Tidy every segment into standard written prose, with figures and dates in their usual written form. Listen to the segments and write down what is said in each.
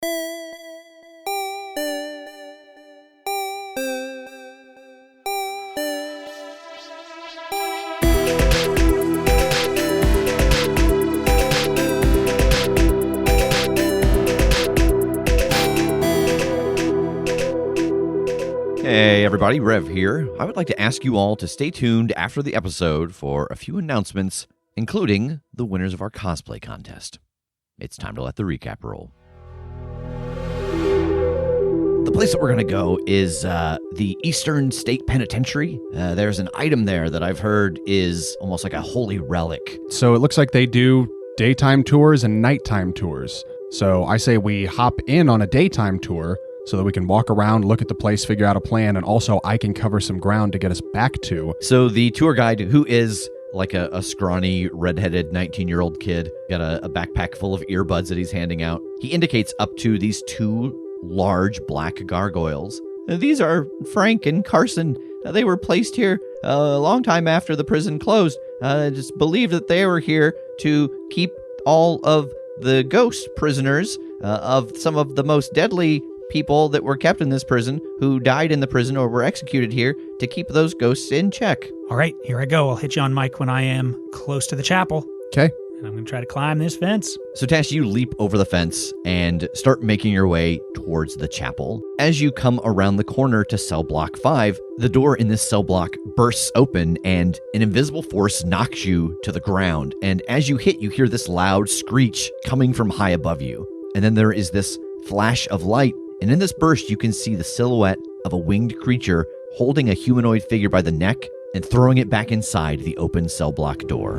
Hey everybody, Rev here. I would like to ask you all to stay tuned after the episode for a few announcements, including the winners of our cosplay contest. It's time to let the recap roll. The place that we're going to go is the Eastern State Penitentiary. There's an item there that I've heard is almost like a holy relic. So it looks like they do daytime tours and nighttime tours. So I say we hop in on a daytime tour so that we can walk around, look at the place, figure out a plan, and also I can cover some ground to get us back to. So the tour guide, who is like a scrawny, redheaded 19-year-old kid, got a backpack full of earbuds that he's handing out. He indicates up to these two large black gargoyles. These are Frank and Carson. They were placed here a long time after the prison closed. It's believed that they were here to keep all of the ghost prisoners of some of the most deadly people that were kept in this prison who died in the prison or were executed here, to keep those ghosts in check. All right, here I go. I'll hit you on mic when I am close to the chapel. Okay. And I'm going to try to climb this fence. So Tass, you leap over the fence and start making your way towards the chapel. As you come around the corner to cell block 5, the door in this cell block bursts open and an invisible force knocks you to the ground. And as you hit, you hear this loud screech coming from high above you. And then there is this flash of light. And in this burst, you can see the silhouette of a winged creature holding a humanoid figure by the neck and throwing it back inside the open cell block door.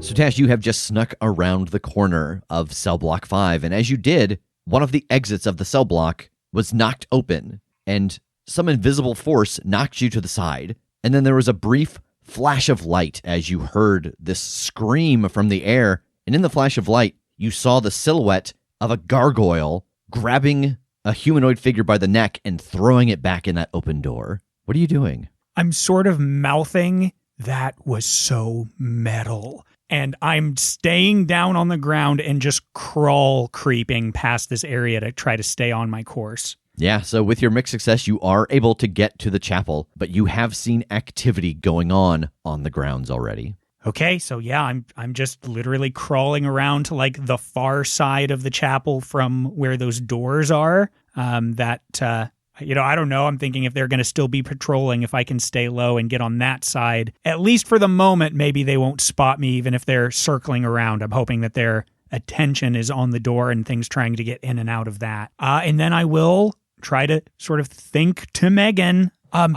So Tash, you have just snuck around the corner of cell block 5, and as you did, one of the exits of the cell block was knocked open, and some invisible force knocked you to the side. And then there was a brief flash of light as you heard this scream from the air, and in the flash of light, you saw the silhouette of a gargoyle grabbing a humanoid figure by the neck and throwing it back in that open door. What are you doing? I'm sort of mouthing, "That was so metal." And I'm staying down on the ground and just creeping past this area to try to stay on my course. Yeah, so with your mixed success, you are able to get to the chapel, but you have seen activity going on the grounds already. Okay, so yeah, I'm just literally crawling around to like the far side of the chapel from where those doors are. I don't know. I'm thinking if they're going to still be patrolling, if I can stay low and get on that side, at least for the moment, maybe they won't spot me even if they're circling around. I'm hoping that their attention is on the door and things trying to get in and out of that. And then I will try to sort of think to Megan.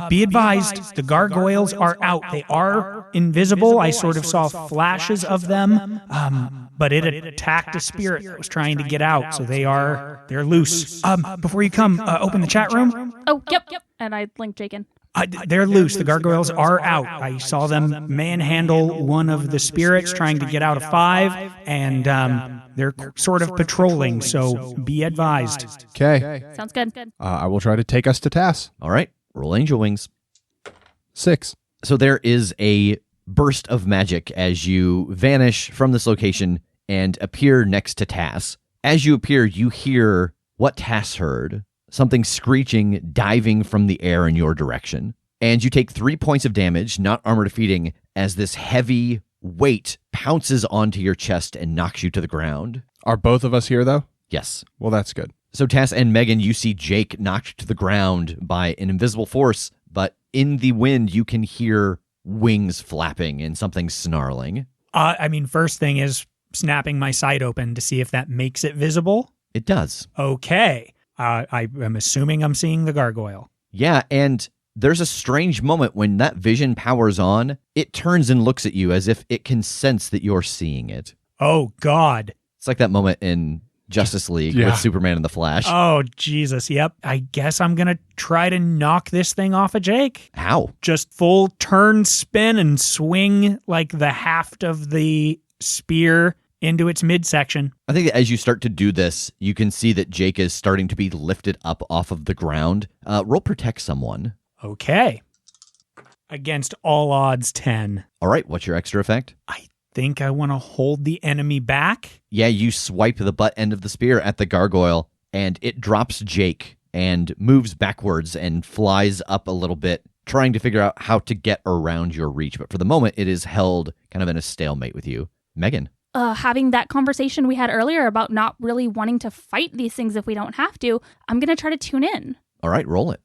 Be advised, the gargoyles are out. They are invisible. I sort of saw flashes of them, but it attacked a spirit that was trying to get out, so they're loose. Before you come, open the chat room. Oh, yep. And I linked Jake in. They're loose. The gargoyles are out. I saw them manhandle one of the spirits trying to get out of 5, and they're sort of patrolling, so be advised. Okay. Sounds good. I will try to take us to Tass. All right, roll angel wings. 6. So there is a burst of magic as you vanish from this location and appear next to Tass. As you appear, you hear what Tass heard. Something screeching, diving from the air in your direction. And you take 3 points of damage, not armor defeating, as this heavy weight pounces onto your chest and knocks you to the ground. Are both of us here, though? Yes. Well, that's good. So Tass and Megan, you see Jake knocked to the ground by an invisible force, but in the wind you can hear wings flapping and something snarling. First thing is snapping my sight open to see if that makes it visible. It does. Okay. I am assuming I'm seeing the gargoyle. Yeah, and there's a strange moment when that vision powers on. It turns and looks at you as if it can sense that you're seeing it. Oh, God. It's like that moment in Justice League with Superman and the Flash. Oh, Jesus. Yep. I guess I'm going to try to knock this thing off of Jake. How? Just full turn, spin, and swing like the haft of the spear into its midsection. I think that as you start to do this, you can see that Jake is starting to be lifted up off of the ground. Roll protect someone. Okay. Against all odds, 10. All right, what's your extra effect? I think I want to hold the enemy back. Yeah, you swipe the butt end of the spear at the gargoyle, and it drops Jake and moves backwards and flies up a little bit, trying to figure out how to get around your reach. But for the moment, it is held kind of in a stalemate with you. Megan. Having that conversation we had earlier about not really wanting to fight these things if we don't have to, I'm going to try to tune in. All right, roll it.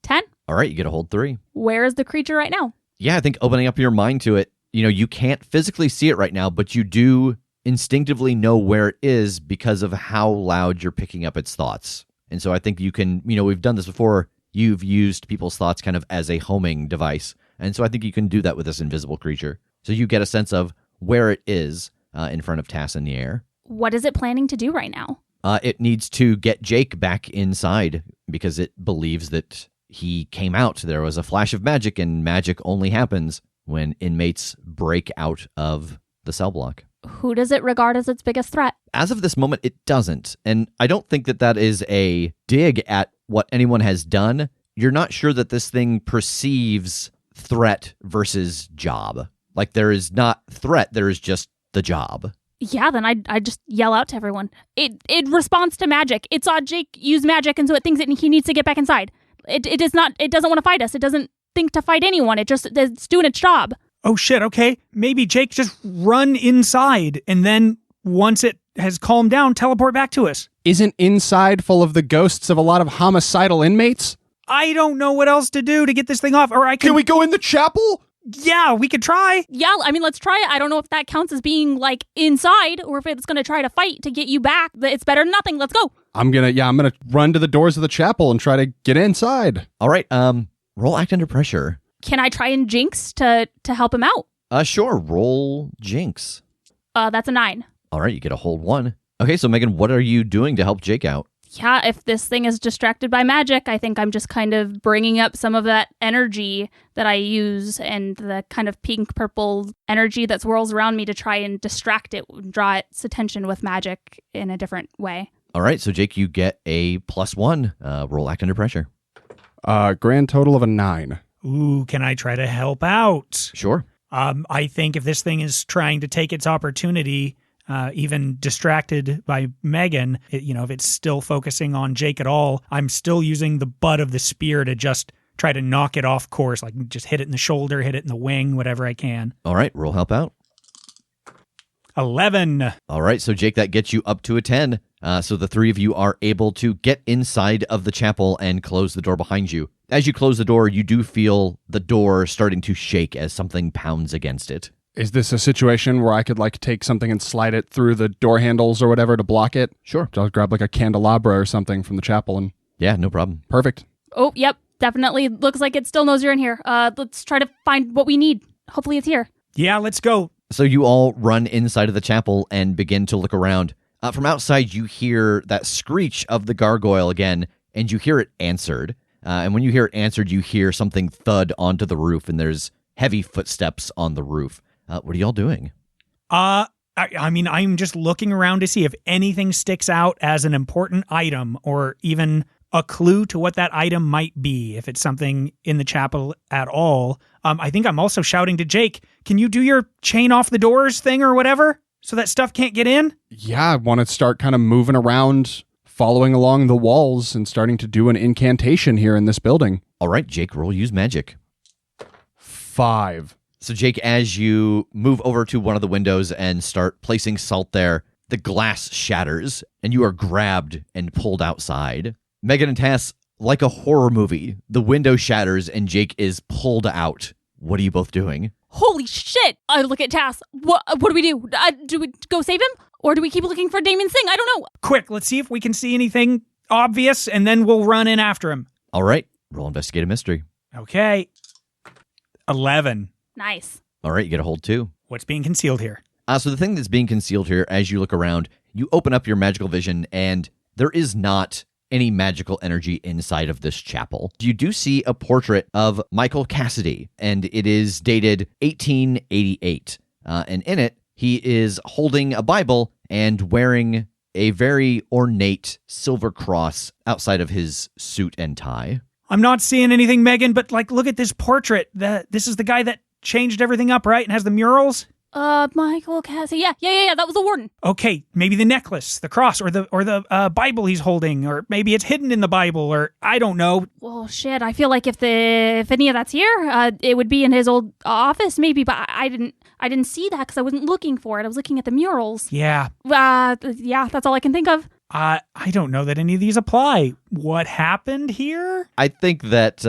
10. All right, you get a hold 3. Where is the creature right now? Yeah, I think opening up your mind to it, you can't physically see it right now, but you do instinctively know where it is because of how loud you're picking up its thoughts. And so I think you can, we've done this before. You've used people's thoughts kind of as a homing device. And so I think you can do that with this invisible creature. So you get a sense of where it is in front of Tass in the air. What is it planning to do right now? It needs to get Jake back inside because it believes that he came out. There was a flash of magic, and magic only happens when inmates break out of the cell block. Who does it regard as its biggest threat? As of this moment, it doesn't. And I don't think that that is a dig at what anyone has done. You're not sure that this thing perceives threat versus job. Like, there is not threat, there is just the job. Yeah, then I just yell out to everyone. It responds to magic. It saw Jake use magic, and so it thinks that he needs to get back inside. It doesn't want to fight us. It doesn't think to fight anyone. It's doing its job. Oh shit, okay. Maybe Jake just run inside, and then once it has calmed down, teleport back to us. Isn't inside full of the ghosts of a lot of homicidal inmates? I don't know what else to do to get this thing off, or I Can we go in the chapel? Yeah, we could try. Yeah, I mean, let's try it. I don't know if that counts as being, like, inside, or if it's going to try to fight to get you back. It's better than nothing. Let's go. I'm gonna run to the doors of the chapel and try to get inside. All right, roll act under pressure. Can I try and jinx to help him out? Sure, roll jinx. That's a 9. All right, you get a hold 1. Okay, so Megan, what are you doing to help Jake out? Yeah, if this thing is distracted by magic, I think I'm just kind of bringing up some of that energy that I use and the kind of pink-purple energy that swirls around me to try and distract it, draw its attention with magic in a different way. All right, so Jake, you get a +1. Roll act under pressure. Grand total of a 9. Ooh, can I try to help out? Sure. I think if this thing is trying to take its opportunity, even distracted by Megan, if it's still focusing on Jake at all, I'm still using the butt of the spear to just try to knock it off course, like just hit it in the shoulder, hit it in the wing, whatever I can. All right, roll help out. 11. All right, so Jake, that gets you up to a 10. So the three of you are able to get inside of the chapel and close the door behind you. As you close the door, you do feel the door starting to shake as something pounds against it. Is this a situation where I could take something and slide it through the door handles or whatever to block it? Sure. I'll grab a candelabra or something from the chapel and... Yeah, no problem. Perfect. Oh, yep. Definitely looks like it still knows you're in here. Let's try to find what we need. Hopefully it's here. Yeah, let's go. So you all run inside of the chapel and begin to look around. From outside, you hear that screech of the gargoyle again, and you hear it answered. And when you hear it answered, you hear something thud onto the roof, and there's heavy footsteps on the roof. What are y'all doing? I mean, I'm just looking around to see if anything sticks out as an important item or even a clue to what that item might be, if it's something in the chapel at all. I think I'm also shouting to Jake, can you do your chain off the doors thing or whatever so that stuff can't get in? Yeah, I want to start kind of moving around, following along the walls and starting to do an incantation here in this building. All right, Jake, roll use magic. 5. So Jake, as you move over to one of the windows and start placing salt there, the glass shatters and you are grabbed and pulled outside. Megan and Tass, like a horror movie, the window shatters and Jake is pulled out. What are you both doing? Holy shit! I look at Tass. What do we do? Do we go save him? Or do we keep looking for Damien Singh? I don't know. Quick, let's see if we can see anything obvious, and then we'll run in after him. All right, roll investigate a mystery. Okay. 11. Nice. All right, you get a hold 2. What's being concealed here? So the thing that's being concealed here, as you look around, you open up your magical vision, and there is not any magical energy inside of this chapel. You do see a portrait of Michael Cassidy, and it is dated 1888. And in it, he is holding a Bible and wearing a very ornate silver cross outside of his suit and tie. I'm not seeing anything, Megan, but look at this portrait. This is the guy that changed everything up, right? And has the murals? Michael Cassie. Yeah, that was the warden. Okay, maybe the necklace, the cross, or the Bible he's holding, or maybe it's hidden in the Bible, or I don't know. Well, shit, I feel like if any of that's here, it would be in his old office, maybe, but I didn't see that because I wasn't looking for it. I was looking at the murals. Yeah. Yeah, that's all I can think of. I don't know that any of these apply. What happened here? I think that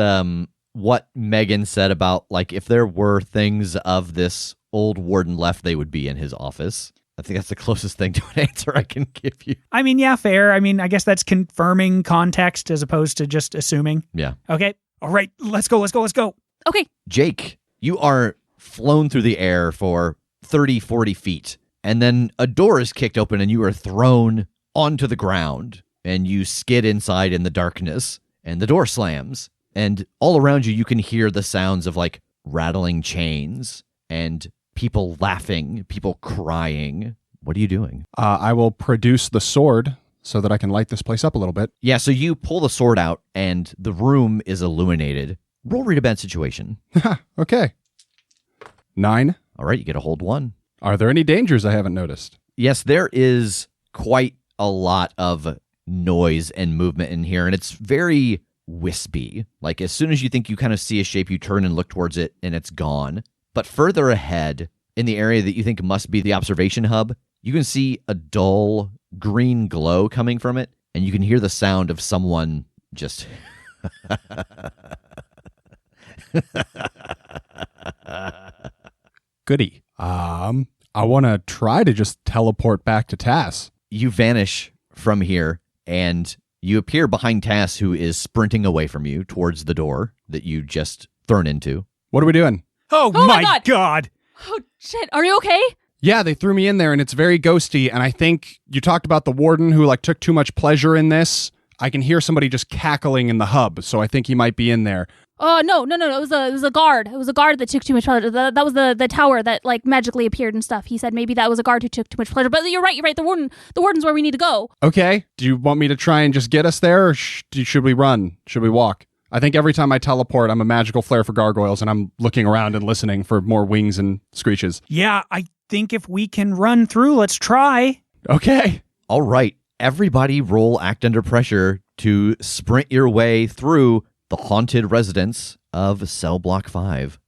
what Megan said about, like, if there were things of this old warden left, they would be in his office. I think that's the closest thing to an answer I can give you. I mean, yeah, fair. I mean, I guess that's confirming context as opposed to just assuming. Yeah. Okay. All right. Let's go. Okay. Jake, you are flown through the air for 30, 40 feet, and then a door is kicked open and you are thrown onto the ground, and you skid inside in the darkness, and the door slams, and all around you can hear the sounds of, like, rattling chains and people laughing, people crying. What are you doing? I will produce the sword so that I can light this place up a little bit. Yeah, so you pull the sword out, and the room is illuminated. Roll read a bad situation. Okay. 9. All right, you get a hold 1. Are there any dangers I haven't noticed? Yes, there is quite a lot of noise and movement in here, and it's very wispy. Like, as soon as you think you kind of see a shape, you turn and look towards it, and it's gone. But further ahead, in the area that you think must be the observation hub, you can see a dull green glow coming from it, and you can hear the sound of someone just... Goody. I want to try to just teleport back to Tass. You vanish from here, and you appear behind Tass, who is sprinting away from you towards the door that you just thrown into. What are we doing? Oh my God. Oh, shit. Are you okay? Yeah, they threw me in there, and it's very ghosty, and I think you talked about the warden who, like, took too much pleasure in this. I can hear somebody just cackling in the hub, so I think he might be in there. No. It was a guard. It was a guard that took too much pleasure. That was the tower that, like, magically appeared and stuff. He said maybe that was a guard who took too much pleasure. But you're right. The warden's where we need to go. Okay. Do you want me to try and just get us there, or should we run? Should we walk? I think every time I teleport, I'm a magical flare for gargoyles, and I'm looking around and listening for more wings and screeches. Yeah, I think if we can run through, let's try. Okay. All right. Everybody roll act under pressure to sprint your way through the haunted residence of Cell Block 5.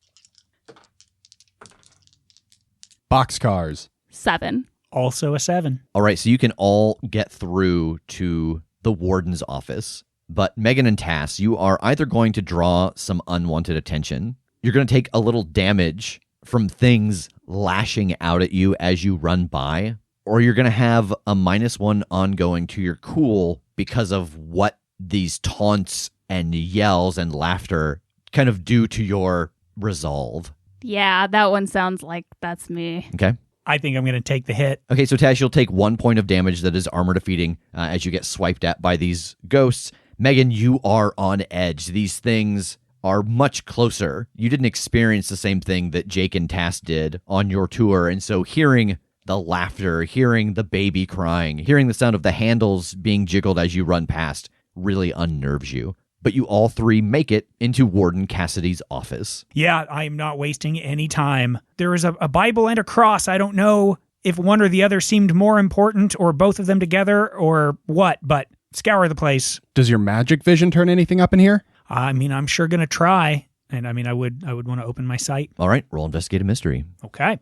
Boxcars. 7. Also a 7. All right, so you can all get through to the warden's office. But Megan and Tass, you are either going to draw some unwanted attention, you're going to take a little damage from things lashing out at you as you run by, or you're going to have a -1 ongoing to your cool because of what these taunts and yells and laughter kind of do to your resolve. Yeah, that one sounds like that's me. Okay. I think I'm going to take the hit. Okay, so Tash, you'll take 1 point of damage that is armor defeating as you get swiped at by these ghosts. Megan, you are on edge. These things are much closer. You didn't experience the same thing that Jake and Tass did on your tour, and so hearing the laughter, hearing the baby crying, hearing the sound of the handles being jiggled as you run past really unnerves you. But you all three make it into Warden Cassidy's office. Yeah, I am not wasting any time. There is a Bible and a cross. I don't know if one or the other seemed more important, or both of them together, or what, but scour the place. Does your magic vision turn anything up in here? I mean, I'm sure going to try. And I mean, I would want to open my sight. All right, roll investigate a mystery. Okay.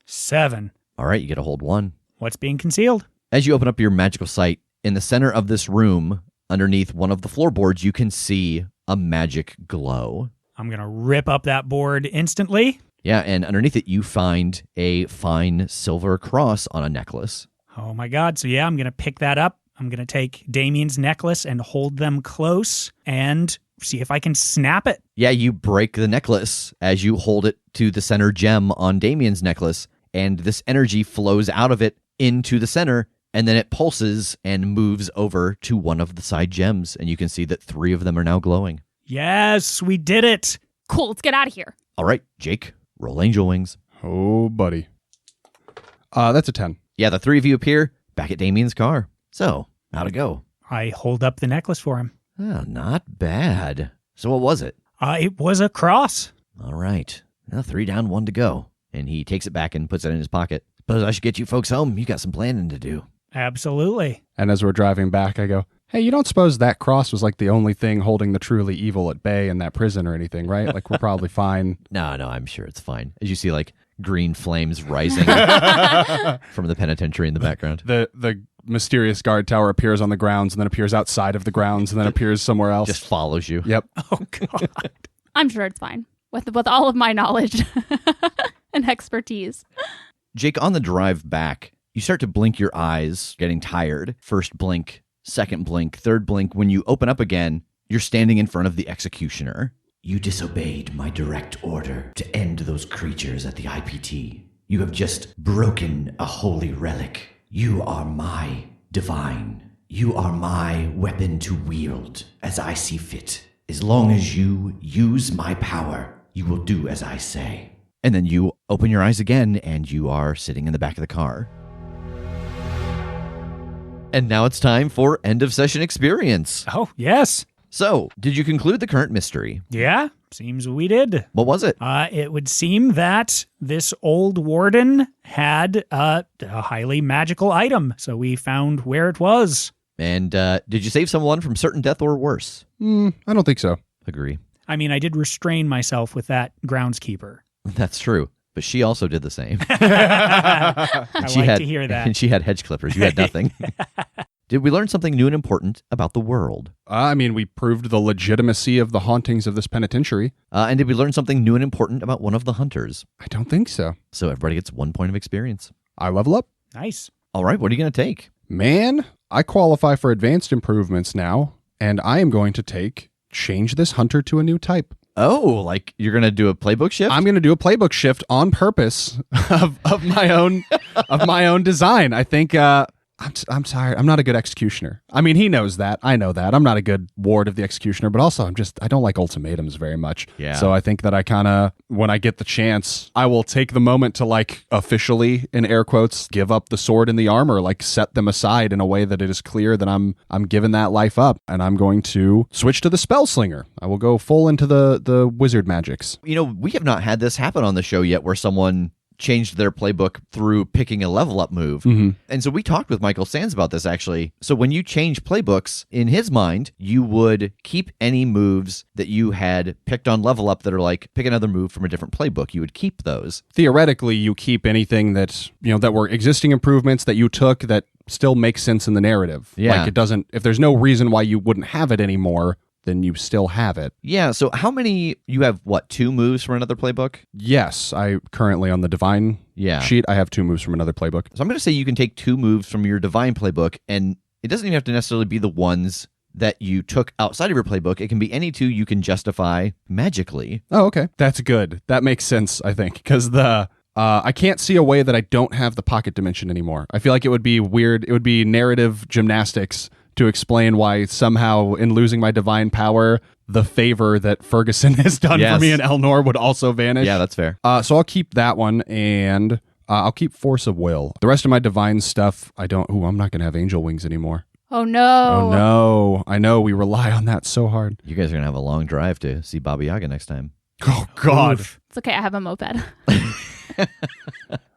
7. All right, you get a hold 1. What's being concealed? As you open up your magical sight, in the center of this room, underneath one of the floorboards, you can see a magic glow. I'm going to rip up that board instantly. Yeah, and underneath it, you find a fine silver cross on a necklace. Oh my God. So yeah, I'm going to pick that up. I'm going to take Damien's necklace and hold them close and see if I can snap it. Yeah, you break the necklace as you hold it to the center gem on Damien's necklace, and this energy flows out of it into the center, and then it pulses and moves over to one of the side gems, and you can see that 3 of them are now glowing. Yes, we did it. Cool, let's get out of here. All right, Jake, roll angel wings. Oh, buddy. That's a 10. Yeah, the 3 of you appear back at Damien's car. So, how'd it go? I hold up the necklace for him. Oh, not bad. So what was it? It was a cross. All right. Well, 3 down, 1 to go. And he takes it back and puts it in his pocket. Suppose I should get you folks home. You got some planning to do. Absolutely. And as we're driving back, I go, hey, you don't suppose that cross was like the only thing holding the truly evil at bay in that prison or anything, right? Like, we're probably fine. No, I'm sure it's fine. As you see, like, green flames rising from the penitentiary in the background. The mysterious guard tower appears on the grounds and then appears outside of the grounds and then appears somewhere else. Just follows you. Yep. Oh, God. I'm sure it's fine with all of my knowledge and expertise. Jake, on the drive back, you start to blink your eyes, getting tired. First blink, second blink, third blink. When you open up again, you're standing in front of the executioner. You disobeyed my direct order to end those creatures at the IPT. You have just broken a holy relic. You are my divine. You are my weapon to wield as I see fit. As long as you use my power, you will do as I say. And then you open your eyes again, and you are sitting in the back of the car. And now it's time for end of session experience. Oh, yes. So, did you conclude the current mystery? Yeah, seems we did. What was it? It would seem that this old warden had a highly magical item, so we found where it was. And did you save someone from certain death or worse? I don't think so. Agree. I mean, I did restrain myself with that groundskeeper. That's true. But she also did the same. I like to hear that. And she had hedge clippers. You had nothing. Did we learn something new and important about the world? I mean, we proved the legitimacy of the hauntings of this penitentiary. And did we learn something new and important about one of the hunters? I don't think so. So everybody gets 1 point of experience. I level up. Nice. All right, what are you going to take? Man, I qualify for advanced improvements now, and I am going to change this hunter to a new type. Oh, like you're going to do a playbook shift? I'm going to do a playbook shift on purpose of my own of my own design. I think I'm sorry. I'm not a good executioner. I mean, he knows that. I know that. I'm not a good ward of the executioner, but also I don't like ultimatums very much. Yeah. So I think that I kind of, when I get the chance, I will take the moment to like officially, in air quotes, give up the sword and the armor, like set them aside in a way that it is clear that I'm giving that life up, and I'm going to switch to the spell slinger. I will go full into the wizard magics. You know, we have not had this happen on the show yet where someone changed their playbook through picking a level up move. Mm-hmm. And so we talked with Michael Sands about this actually. So when you change playbooks, in his mind, you would keep any moves that you had picked on level up that are like, pick another move from a different playbook. You would keep those. Theoretically, you keep anything that, that were existing improvements that you took that still makes sense in the narrative. Yeah. Like it doesn't, if there's no reason why you wouldn't have it anymore, then you still have it. Yeah, so how many, you have what, 2 moves from another playbook? Yes, I currently on the divine sheet, I have 2 moves from another playbook. So I'm going to say you can take 2 moves from your divine playbook, and it doesn't even have to necessarily be the ones that you took outside of your playbook. It can be any 2 you can justify magically. Oh, okay. That's good. That makes sense, I think, because I can't see a way that I don't have the pocket dimension anymore. I feel like it would be weird. It would be narrative gymnastics to explain why somehow in losing my divine power, the favor that Ferguson has done for me in Elnor would also vanish. Yeah, that's fair. So I'll keep that one, and I'll keep Force of Will. The rest of my divine stuff, I'm not going to have angel wings anymore. Oh, no. Oh, no. I know, we rely on that so hard. You guys are going to have a long drive to see Baba Yaga next time. Oh, God. Oof. It's okay. I have a moped.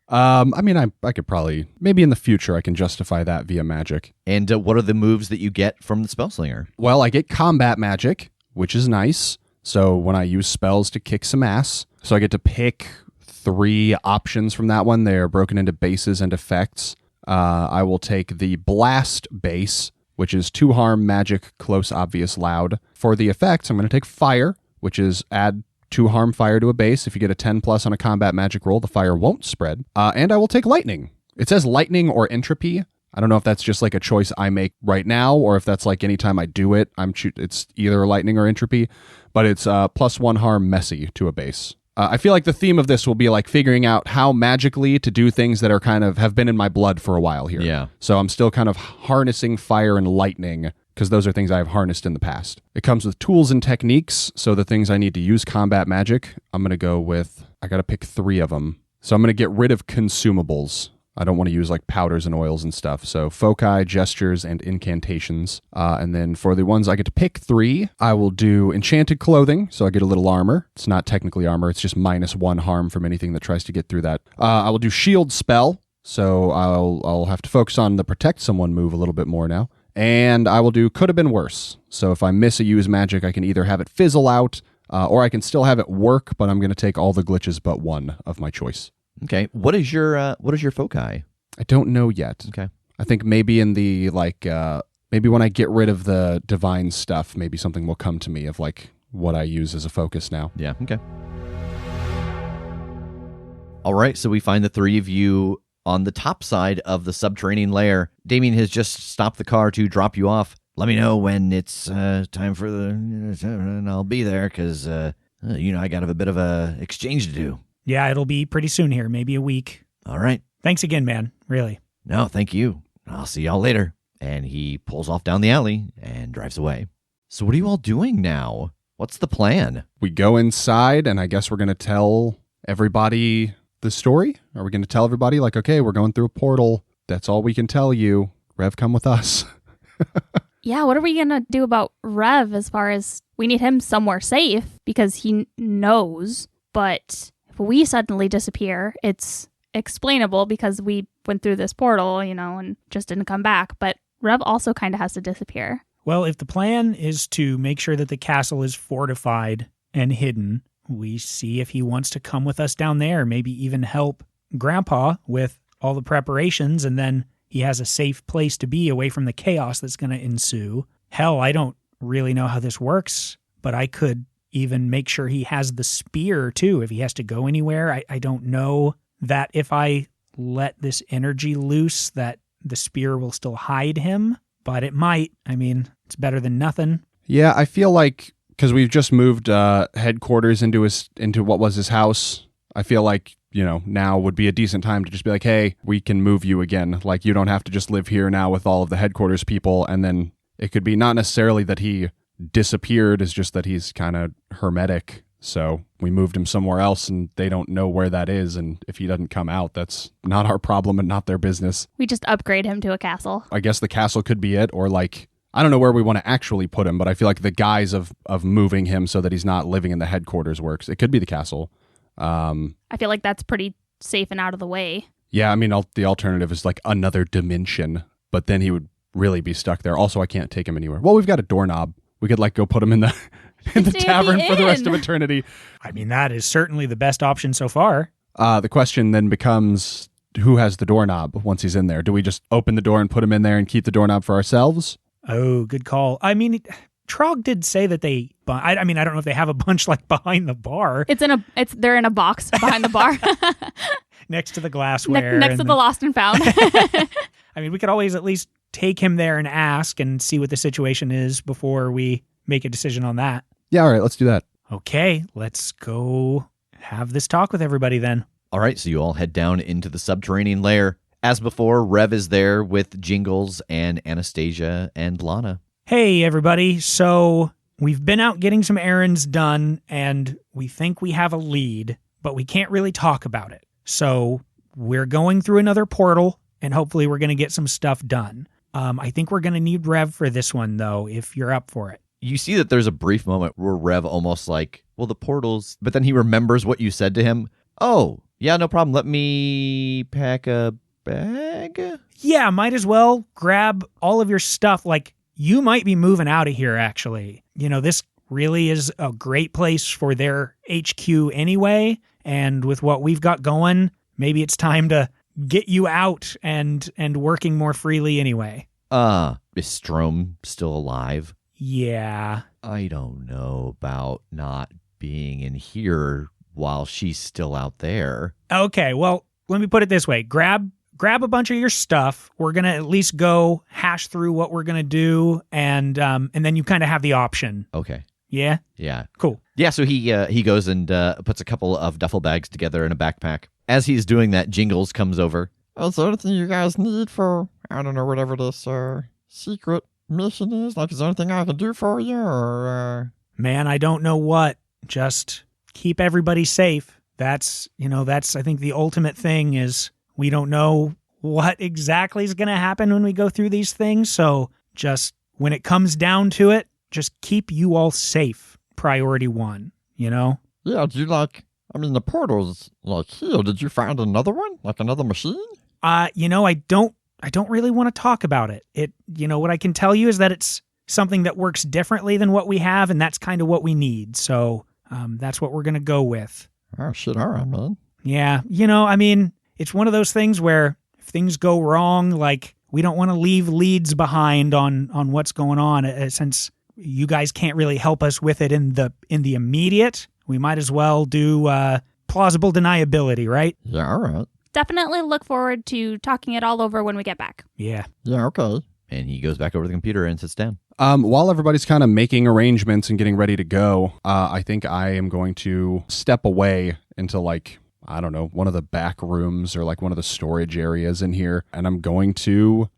I mean, I could probably, maybe in the future, I can justify that via magic. And what are the moves that you get from the Spellslinger? Well, I get combat magic, which is nice. So when I use spells to kick some ass, so I get to pick 3 options from that one. They're broken into bases and effects. I will take the blast base, which is 2 harm, magic, close, obvious, loud. For the effects, I'm going to take fire, which is add 2 harm fire to a base. If you get a 10+ on a combat magic roll, the fire won't spread. And I will take lightning. It says lightning or entropy. I don't know if that's just like a choice I make right now, or if that's like anytime I do it, it's either lightning or entropy, but it's +1 harm messy to a base. I feel like the theme of this will be like figuring out how magically to do things that are kind of have been in my blood for a while here. Yeah. So I'm still kind of harnessing fire and lightning, because those are things I've harnessed in the past. It comes with tools and techniques, so the things I need to use combat magic, I'm going to go with, I got to pick 3 of them. So I'm going to get rid of consumables. I don't want to use like powders and oils and stuff. So foci, gestures, and incantations. And then for the ones I get to pick 3, I will do enchanted clothing. So I get a little armor. It's not technically armor. It's just -1 harm from anything that tries to get through that. I will do shield spell. So I'll have to focus on the protect someone move a little bit more now. And I will do could have been worse. So if I miss a use magic, I can either have it fizzle out, or I can still have it work, but I'm going to take all the glitches but one of my choice. Okay. What is your foci? I don't know yet. Okay. I think maybe in the maybe when I get rid of the divine stuff, maybe something will come to me of like what I use as a focus now. Yeah. Okay. All right. So we find the 3 of you on the top side of the subterranean layer. Damien has just stopped the car to drop you off. Let me know when it's time for and I'll be there because, I got a bit of a exchange to do. Yeah, it'll be pretty soon here, maybe a week. All right. Thanks again, man. Really. No, thank you. I'll see y'all later. And he pulls off down the alley and drives away. So what are you all doing now? What's the plan? We go inside, and I guess we're going to tell everybody the story. Are we going to tell everybody, like, okay, we're going through a portal. That's all we can tell you. Rev, come with us. Yeah, what are we going to do about Rev as far as we need him somewhere safe because he knows, but if we suddenly disappear, it's explainable because we went through this portal, and just didn't come back, but Rev also kind of has to disappear. Well, if the plan is to make sure that the castle is fortified and hidden, we see if he wants to come with us down there, maybe even help Grandpa with all the preparations, and then he has a safe place to be away from the chaos that's going to ensue. Hell, I don't really know how this works, but I could even make sure he has the spear, too, if he has to go anywhere. I don't know that if I let this energy loose that the spear will still hide him, but it might. I mean, it's better than nothing. Yeah, I feel like because we've just moved headquarters into what was his house, I feel like, now would be a decent time to just be like, hey, we can move you again. Like, you don't have to just live here now with all of the headquarters people. And then it could be not necessarily that he disappeared, it's just that he's kind of hermetic. So we moved him somewhere else and they don't know where that is. And if he doesn't come out, that's not our problem and not their business. We just upgrade him to a castle. I guess the castle could be it, or like, I don't know where we want to actually put him, but I feel like the guise of moving him so that he's not living in the headquarters works. It could be the castle. I feel like that's pretty safe and out of the way. Yeah, I mean, the alternative is like another dimension, but then he would really be stuck there. Also, I can't take him anywhere. Well, we've got a doorknob. We could like go put him in the tavern for the rest of eternity. I mean, that is certainly the best option so far. The question then becomes, who has the doorknob once he's in there? Do we just open the door and put him in there and keep the doorknob for ourselves? Oh, good call. I mean, Trog did say that they. I don't know if they have a bunch like behind the bar. They're in a box behind the bar, next to the glassware, next to the lost and found. I mean, we could always at least take him there and ask and see what the situation is before we make a decision on that. Yeah, all right, let's do that. Okay, let's go have this talk with everybody then. All right, so you all head down into the subterranean lair. As before, Rev is there with Jingles and Anastasia and Lana. Hey, everybody. So we've been out getting some errands done, and we think we have a lead, but we can't really talk about it. So we're going through another portal, and hopefully we're going to get some stuff done. I think we're going to need Rev for this one, though, if you're up for it. You see that there's a brief moment where Rev almost like, well, the portals, but then he remembers what you said to him. Oh, yeah, no problem. Let me pack a bag? Yeah, might as well grab all of your stuff. Like, you might be moving out of here, actually. This really is a great place for their HQ anyway. And with what we've got going, maybe it's time to get you out and working more freely anyway. Is Strom still alive? Yeah. I don't know about not being in here while she's still out there. Okay, well, let me put it this way. Grab a bunch of your stuff. We're going to at least go hash through what we're going to do, and then you kind of have the option. Okay. Yeah? Yeah. Cool. Yeah, so he goes and puts a couple of duffel bags together in a backpack. As he's doing that, Jingles comes over. Is there anything you guys need for, I don't know, whatever this secret mission is? Like, is there anything I can do for you, or... Man, I don't know what. Just keep everybody safe. That's I think the ultimate thing is we don't know what exactly is going to happen when we go through these things. So just when it comes down to it, just keep you all safe. Priority one, you know? Yeah, do you the portal's here. Did you find another one? Like another machine? I don't really want to talk about it. What I can tell you is that it's something that works differently than what we have, and that's kind of what we need. So that's what we're going to go with. Oh, shit. All right, man. Yeah. It's one of those things where if things go wrong, we don't want to leave leads behind on what's going on. Since you guys can't really help us with it in the immediate, we might as well do plausible deniability, right? Yeah, all right. Definitely look forward to talking it all over when we get back. Yeah. Yeah, okay. And he goes back over to the computer and sits down. While everybody's kind of making arrangements and getting ready to go, I think I am going to step away into one of the back rooms or one of the storage areas in here, and I'm going to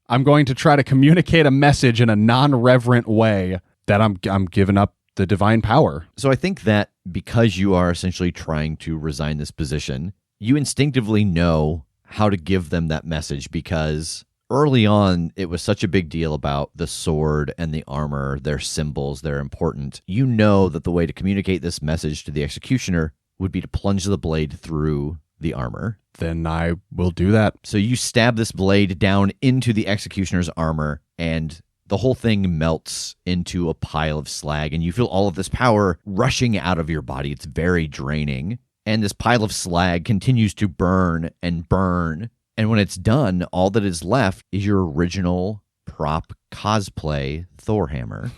try to communicate a message in a non-reverent way that I'm giving up the divine power. So I think that because you are essentially trying to resign this position, you instinctively know how to give them that message, because early on, it was such a big deal about the sword and the armor, their symbols, they're important. You know that the way to communicate this message to the executioner would be to plunge the blade through the armor. Then I will do that. So you stab this blade down into the executioner's armor, and the whole thing melts into a pile of slag, and you feel all of this power rushing out of your body. It's very draining. And this pile of slag continues to burn and burn. And when it's done, all that is left is your original prop cosplay Thor hammer.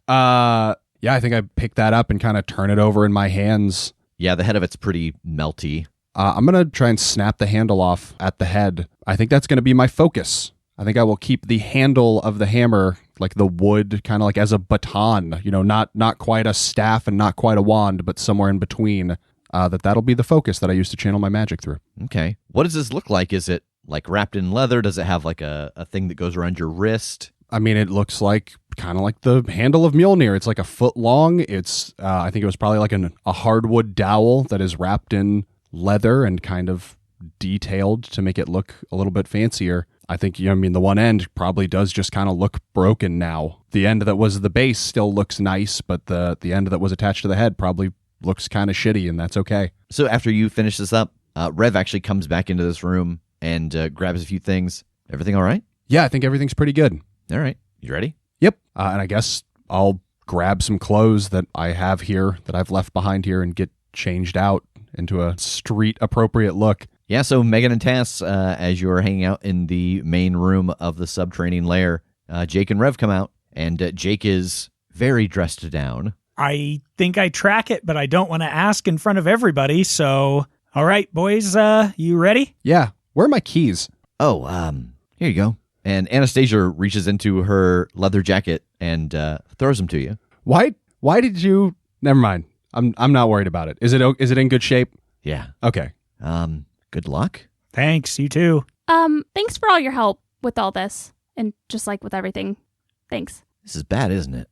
Yeah, I think I pick that up and kind of turn it over in my hands. Yeah, the head of it's pretty melty. I'm going to try and snap the handle off at the head. I think that's going to be my focus. I think I will keep the handle of the hammer, the wood, kind of as a baton, not quite a staff and not quite a wand, but somewhere in between. That'll be the focus that I use to channel my magic through. Okay. What does this look like? Is it wrapped in leather? Does it have a thing that goes around your wrist? It looks kind of like the handle of Mjolnir. It's a foot long. It's, I think it was probably a hardwood dowel that is wrapped in leather and kind of detailed to make it look a little bit fancier. I think, the one end probably does just kind of look broken now. The end that was the base still looks nice, but the end that was attached to the head probably looks kind of shitty, and that's okay. So after you finish this up, Rev actually comes back into this room and grabs a few things. Everything all right? Yeah, I think everything's pretty good. All right. You ready? Yep. And I guess I'll grab some clothes that I have here that I've left behind here and get changed out into a street-appropriate look. Yeah, so Megan and Tass, as you're hanging out in the main room of the subterranean lair, Jake and Rev come out, and Jake is very dressed down. I think I track it, but I don't want to ask in front of everybody, so... All right, boys, you ready? Yeah. Where are my keys? Oh, here you go. And Anastasia reaches into her leather jacket and throws them to you. Why did you... Never mind. I'm not worried about it. Is it in good shape? Yeah. Okay. Good luck. Thanks, you too. Thanks for all your help with all this. And just with everything. Thanks. This is bad, isn't it?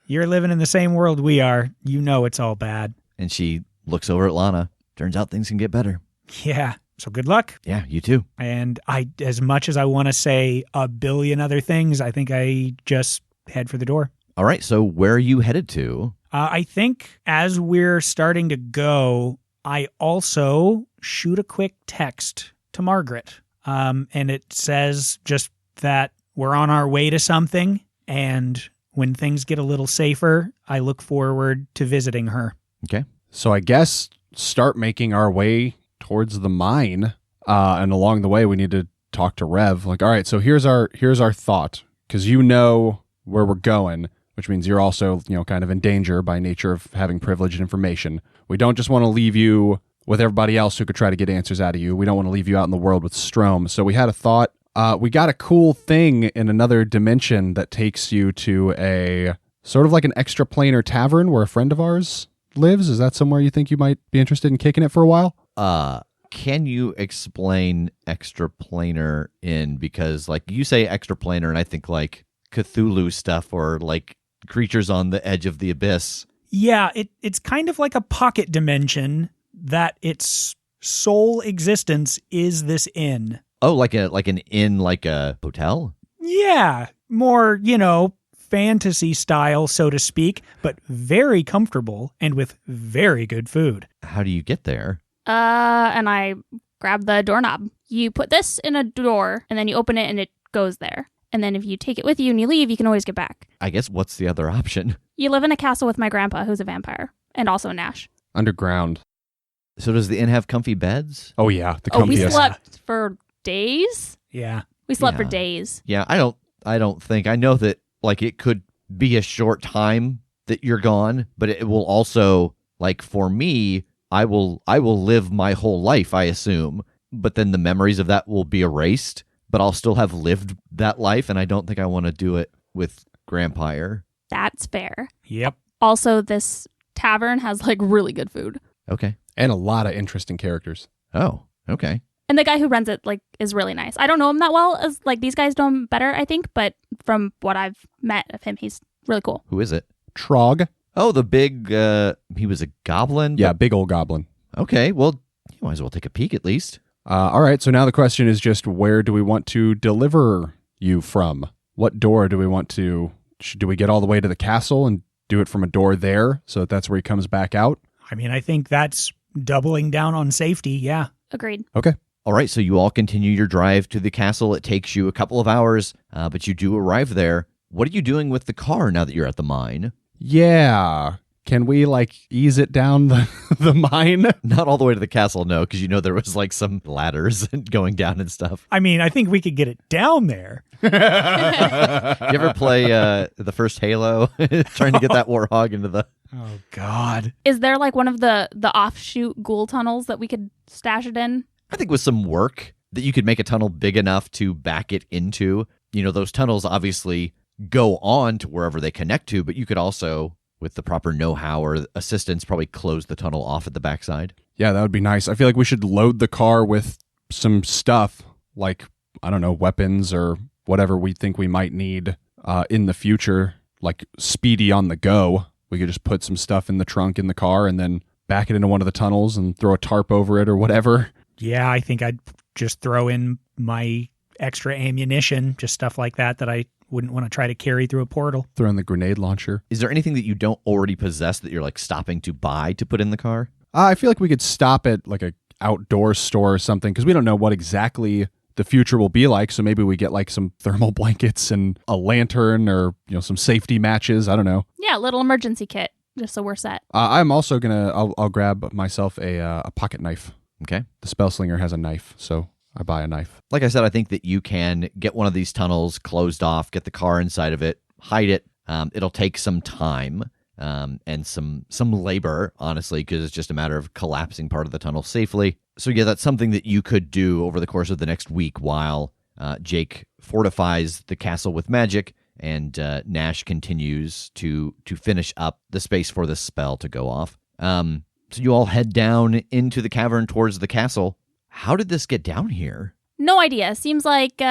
You're living in the same world we are. You know it's all bad. And she looks over at Lana. Turns out things can get better. Yeah. So good luck. Yeah, you too. And as much as I want to say a billion other things, I think I just head for the door. All right. So where are you headed to? I think as we're starting to go, I also shoot a quick text to Margaret. And it says just that we're on our way to something. And when things get a little safer, I look forward to visiting her. Okay. So I guess start making our way towards the mine. And along the way, we need to talk to Rev. All right, so here's our thought. Because you know where we're going, which means you're also, kind of in danger by nature of having privileged information. We don't just want to leave you with everybody else who could try to get answers out of you. We don't want to leave you out in the world with Strom. So we had a thought. We got a cool thing in another dimension that takes you to a sort of like an extraplanar tavern where a friend of ours lives. Is that somewhere you think you might be interested in kicking it for a while? Can you explain extraplanar because you say extraplanar and I think Cthulhu stuff or creatures on the edge of the abyss. Yeah, it's kind of like a pocket dimension that its sole existence is this inn. Oh, like an inn, like a hotel? Yeah, more, fantasy style, so to speak, but very comfortable and with very good food. How do you get there? And I grab the doorknob. You put this in a door, and then you open it, and it goes there. And then if you take it with you and you leave, you can always get back. I guess what's the other option? You live in a castle with my grandpa, who's a vampire, and also Nash. Underground. So does the inn have comfy beds? Oh, yeah. The Oh, we comfiest. slept for days? Yeah. We slept for Yeah. days. Yeah, I don't think. I know that like it could be a short time that you're gone, but it will also, like, for me, I will live my whole life, I assume, but then the memories of that will be erased, but I'll still have lived that life, and I don't think I want to do it with Grampire. That's fair. Yep. Also, this tavern has like really good food. Okay. And a lot of interesting characters. Oh, okay. And the guy who runs it like is really nice. I don't know him that well as like these guys know him better, I think, but from what I've met of him, he's really cool. Who is it? Trog. Oh, the big, he was a goblin? Yeah, big old goblin. Okay, well, you might as well take a peek at least. All right, so now the question is just where do we want to deliver you from? What door do we want to... Do we get all the way to the castle and do it from a door there so that's where he comes back out? I mean, I think that's doubling down on safety. Yeah. Agreed. Okay. All right, so you all continue your drive to the castle. It takes you a couple of hours, but you do arrive there. What are you doing with the car now that you're at the mine? Yeah. Can we, like, ease it down the mine? Not all the way to the castle, no, because you know there was like some ladders going down and stuff. I mean, I think we could get it down there. You ever play the first Halo, trying to get that warthog into the... Oh, God. Is there like one of the offshoot ghoul tunnels that we could stash it in? I think with some work that you could make a tunnel big enough to back it into. You know, those tunnels obviously go on to wherever they connect to, but you could also, with the proper know-how or assistance, probably close the tunnel off at the backside. Yeah, that would be nice. I feel like we should load the car with some stuff, like, I don't know, weapons or whatever we think we might need in the future, like speedy on the go. We could just put some stuff in the trunk in the car and then back it into one of the tunnels and throw a tarp over it or whatever. Yeah, I think I'd just throw in my extra ammunition, just stuff like that I wouldn't want to try to carry through a portal. Throw in the grenade launcher. Is there anything that you don't already possess that you're like stopping to buy to put in the car? I feel like we could stop at like a outdoor store or something because we don't know what exactly the future will be like. So maybe we get like some thermal blankets and a lantern or, you know, some safety matches. I don't know. Yeah, little emergency kit, just so we're set. I'm also I'll grab myself a pocket knife. Okay. The Spellslinger has a knife, so I buy a knife. Like I said, I think that you can get one of these tunnels closed off, get the car inside of it, hide it. It'll take some time and some labor, honestly, because it's just a matter of collapsing part of the tunnel safely. So yeah, that's something that you could do over the course of the next week while Jake fortifies the castle with magic and Nash continues to finish up the space for this spell to go off. So you all head down into the cavern towards the castle. How did this get down here? No idea. Seems like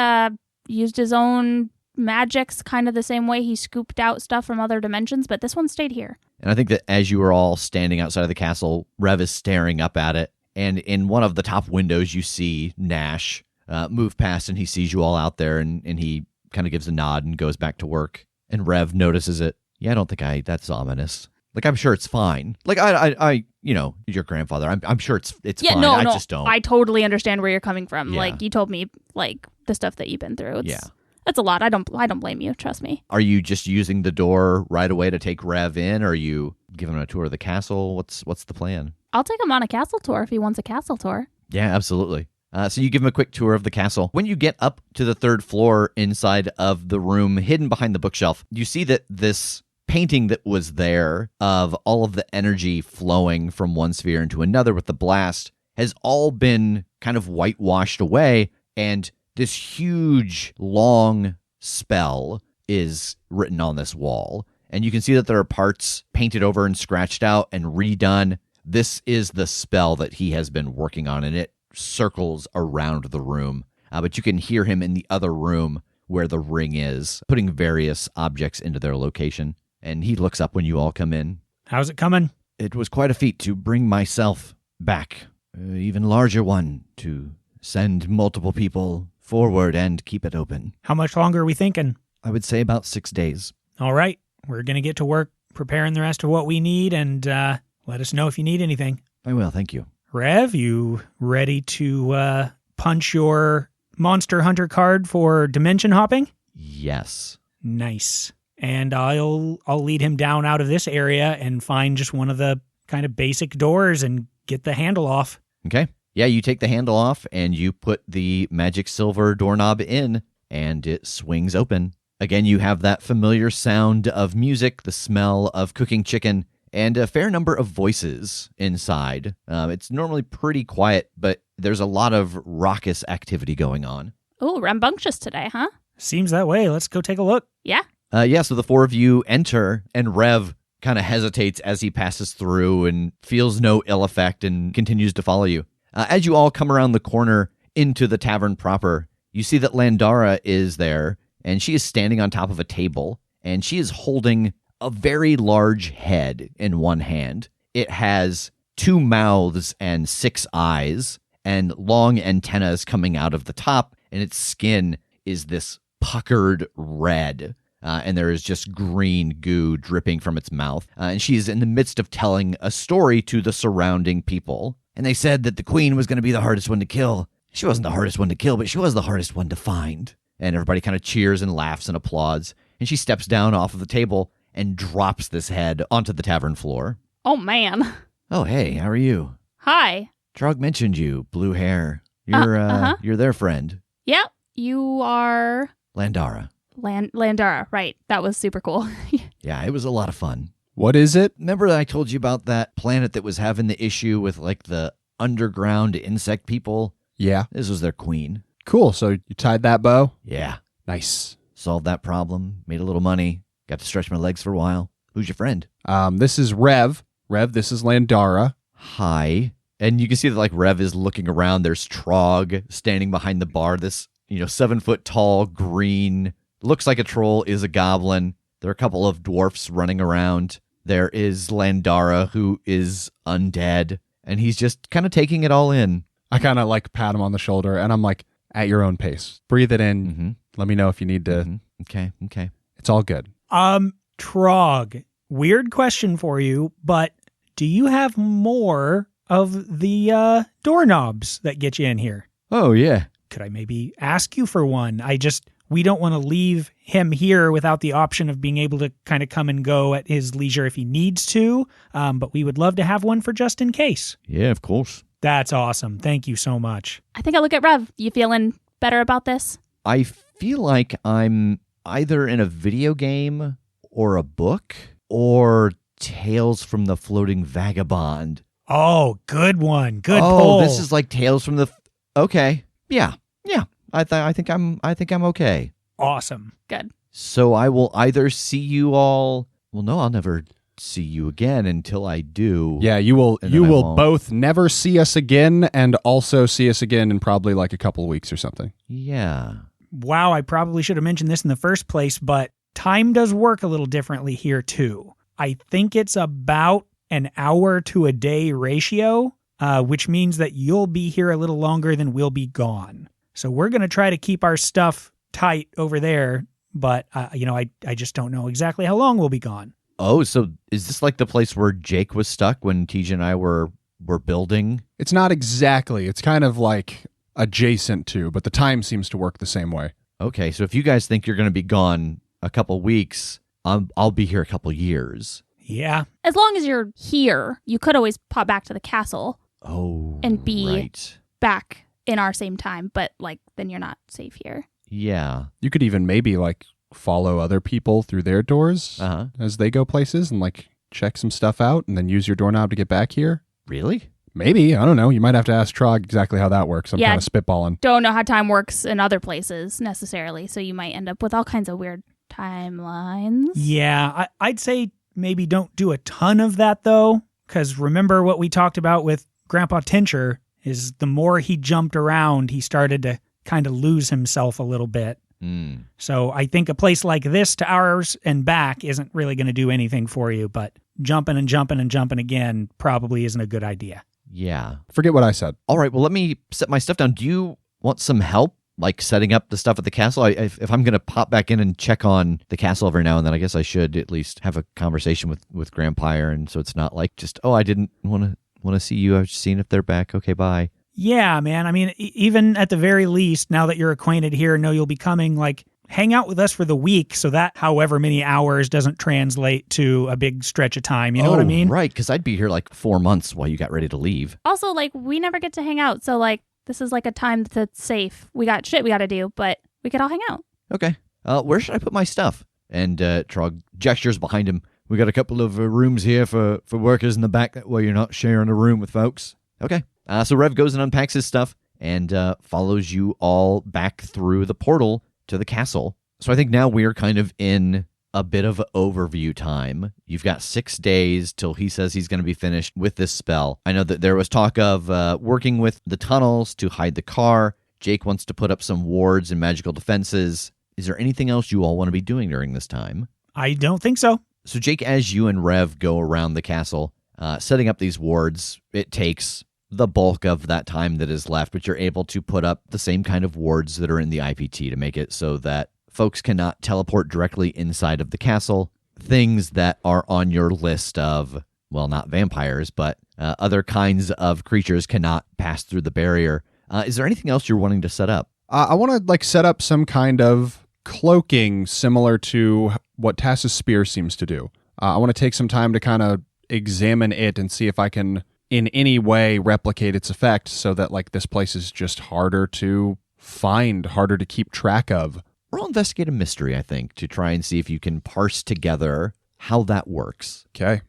used his own magics kind of the same way he scooped out stuff from other dimensions, but this one stayed here. And I think that as you are all standing outside of the castle, Rev is staring up at it. And in one of the top windows, you see Nash move past, and he sees you all out there, and he kind of gives a nod and goes back to work. And Rev notices it. Yeah, I don't think that's ominous. Like, I'm sure it's fine. Like, I you know, your grandfather. I'm sure it's Yeah, fine. no, I no. just don't. I totally understand where you're coming from. Yeah. Like you told me, like the stuff that you've been through. Yeah. That's a lot. I don't blame you. Trust me. Are you just using the door right away to take Rev in, or are you giving him a tour of the castle? What's the plan? I'll take him on a castle tour if he wants a castle tour. Yeah, absolutely. So you give him a quick tour of the castle. When you get up to the third floor inside of the room hidden behind the bookshelf, you see that this painting that was there of all of the energy flowing from one sphere into another with the blast has all been kind of whitewashed away, and this huge, long spell is written on this wall. And you can see that there are parts painted over and scratched out and redone. This is the spell that he has been working on, and it circles around the room. But you can hear him in the other room where the ring is, putting various objects into their location. And he looks up when you all come in. How's it coming? It was quite a feat to bring myself back. Even larger one to send multiple people forward and keep it open. How much longer are we thinking? I would say about 6 days. All right. We're going to get to work preparing the rest of what we need, and let us know if you need anything. I will, thank you. Rev, you ready to punch your Monster Hunter card for dimension hopping? Yes. Nice. And I'll lead him down out of this area and find just one of the kind of basic doors and get the handle off. Okay. Yeah, you take the handle off and you put the magic silver doorknob in and it swings open. Again, you have that familiar sound of music, the smell of cooking chicken, and a fair number of voices inside. It's normally pretty quiet, but there's a lot of raucous activity going on. Oh, rambunctious today, huh? Seems that way. Let's go take a look. Yeah. So the four of you enter, and Rev kind of hesitates as he passes through and feels no ill effect and continues to follow you. As you all come around the corner into the tavern proper, you see that Landara is there, and she is standing on top of a table, and she is holding a very large head in one hand. It has 2 mouths and 6 eyes, and long antennas coming out of the top, and its skin is this puckered red. And there is just green goo dripping from its mouth. And she is in the midst of telling a story to the surrounding people. And they said that the queen was going to be the hardest one to kill. She wasn't the hardest one to kill, but she was the hardest one to find. And everybody kind of cheers and laughs and applauds. And she steps down off of the table and drops this head onto the tavern floor. Oh, man. Oh, hey, how are you? Hi. Trog mentioned you, blue hair. You're their friend. Yep. You are... Landara. Landara, right. That was super cool. Yeah, it was a lot of fun. What is it? Remember that I told you about that planet that was having the issue with, like, the underground insect people? Yeah. This was their queen. Cool. So you tied that bow? Yeah. Nice. Solved that problem, made a little money, got to stretch my legs for a while. Who's your friend? This is Rev. Rev, this is Landara. Hi. And you can see that, like, Rev is looking around. There's Trog standing behind the bar. This, 7-foot tall, green, looks like a troll, is a goblin. There are a couple of dwarfs running around. There is Landara, who is undead, and he's just kind of taking it all in. I kind of like pat him on the shoulder, and I'm like, at your own pace. Breathe it in. Mm-hmm. Let me know if you need to. Mm-hmm. Okay. It's all good. Trog, weird question for you, but do you have more of the doorknobs that get you in here? Oh, yeah. Could I maybe ask you for one? We don't want to leave him here without the option of being able to kind of come and go at his leisure if he needs to, but we would love to have one for just in case. Yeah, of course. That's awesome. Thank you so much. I think I'll look at Rev. You feeling better about this? I feel like I'm either in a video game or a book or Tales from the Floating Vagabond. Oh, good one. Good Oh, pull. this is like Tales from the... Okay. Yeah. I think I'm okay. Awesome. Good. So I will either see you all... Well, no, I'll never see you again until I do. Yeah, you will. And You then I will won't. both never see us again, and also see us again in probably like a couple of weeks or something. Yeah. Wow, I probably should have mentioned this in the first place, but time does work a little differently here too. I think it's about an hour to a day ratio, which means that you'll be here a little longer than we'll be gone. So we're going to try to keep our stuff tight over there, but I just don't know exactly how long we'll be gone. Oh, so is this like the place where Jake was stuck when TJ and I were building? It's not exactly. It's kind of like adjacent to, but the time seems to work the same way. Okay, so if you guys think you're going to be gone a couple weeks, I'll be here a couple years. Yeah. As long as you're here, you could always pop back to the castle Oh, and be right. back in our same time, but then you're not safe here. Yeah. You could even maybe follow other people through their doors Uh-huh. as they go places and check some stuff out and then use your doorknob to get back here. Really? Maybe. I don't know. You might have to ask Trog exactly how that works. I'm Yeah. kind of spitballing. Don't know how time works in other places necessarily, so you might end up with all kinds of weird timelines. Yeah, I'd say maybe don't do a ton of that though, because remember what we talked about with Grandpa Tincher is the more he jumped around, he started to kind of lose himself a little bit. Mm. So I think a place like this to ours and back isn't really going to do anything for you, but jumping and jumping and jumping again probably isn't a good idea. Yeah. Forget what I said. All right, well, let me set my stuff down. Do you want some help, like setting up the stuff at the castle? If I'm going to pop back in and check on the castle every now and then, I guess I should at least have a conversation with Grandpire, and so it's not like just, I didn't want to see you. I was just seeing if they're back. Okay, bye. Yeah, man. I mean, even at the very least, now that you're acquainted here and know you'll be coming, like, hang out with us for the week so that however many hours doesn't translate to a big stretch of time. You know what I mean? Right, because I'd be here like 4 months while you got ready to leave. Also, like, we never get to hang out, so, like, this is like a time that's safe. We got shit we got to do, but we could all hang out. Okay. Where should I put my stuff? And Trog gestures behind him. We got a couple of rooms here for workers in the back. That way you're not sharing a room with folks. Okay. So Rev goes and unpacks his stuff and follows you all back through the portal to the castle. So I think now we're kind of in a bit of overview time. You've got 6 days till he says he's going to be finished with this spell. I know that there was talk of working with the tunnels to hide the car. Jake wants to put up some wards and magical defenses. Is there anything else you all want to be doing during this time? I don't think so. So Jake, as you and Rev go around the castle, setting up these wards, it takes the bulk of that time that is left, but you're able to put up the same kind of wards that are in the IPT to make it so that folks cannot teleport directly inside of the castle. Things that are on your list of, well, not vampires, but other kinds of creatures cannot pass through the barrier. Is there anything else you're wanting to set up? I want to set up some kind of cloaking similar to what Tass's spear seems to do. I want to take some time to kind of examine it and see if I can in any way replicate its effect so that this place is just harder to find, harder to keep track of. Roll investigate a mystery, I think, to try and see if you can parse together how that works. Okay.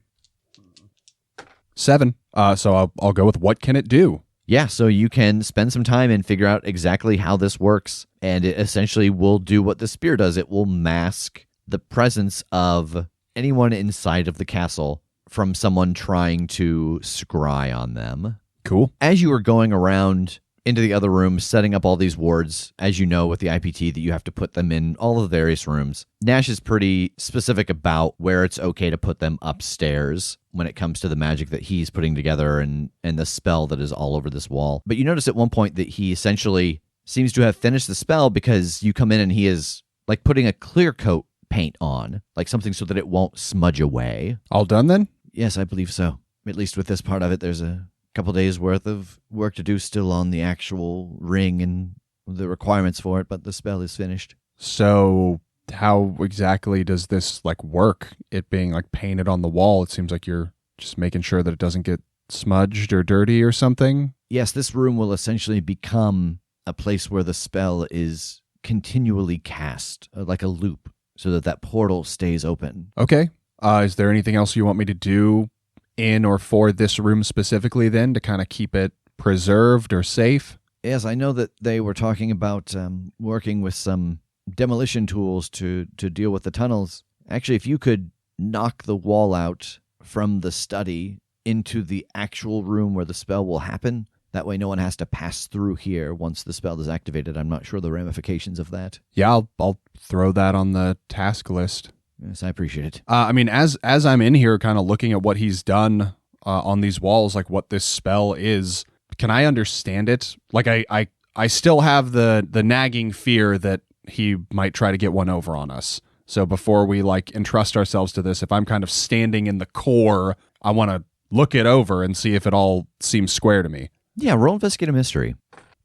7. So I'll go with what can it do? Yeah, so you can spend some time and figure out exactly how this works, and it essentially will do what the spear does. It will mask the presence of anyone inside of the castle from someone trying to scry on them. Cool. As you are going around into the other rooms, setting up all these wards, as you know with the IPT that you have to put them in all the various rooms, Nash is pretty specific about where it's okay to put them upstairs when it comes to the magic that he's putting together and the spell that is all over this wall. But you notice at one point that he essentially seems to have finished the spell because you come in and he is putting a clear coat paint on, something so that it won't smudge away. All done then? Yes, I believe so. At least with this part of it, there's a couple days worth of work to do still on the actual ring and the requirements for it, but the spell is finished. So how exactly does this work? It being painted on the wall, it seems like you're just making sure that it doesn't get smudged or dirty or something. Yes, this room will essentially become a place where the spell is continually cast, like a loop, so that portal stays open. Okay. Is there anything else you want me to do in or for this room specifically then to kind of keep it preserved or safe? Yes, I know that they were talking about working with some demolition tools to deal with the tunnels. Actually, if you could knock the wall out from the study into the actual room where the spell will happen, that way no one has to pass through here once the spell is activated. I'm not sure the ramifications of that. Yeah, I'll throw that on the task list. Yes, I appreciate it. I mean, as I'm in here kind of looking at what he's done on these walls, what this spell is, can I understand it? I still have the nagging fear that he might try to get one over on us. So before we entrust ourselves to this, if I'm kind of standing in the core, I want to look it over and see if it all seems square to me. Yeah, roll investigate a mystery.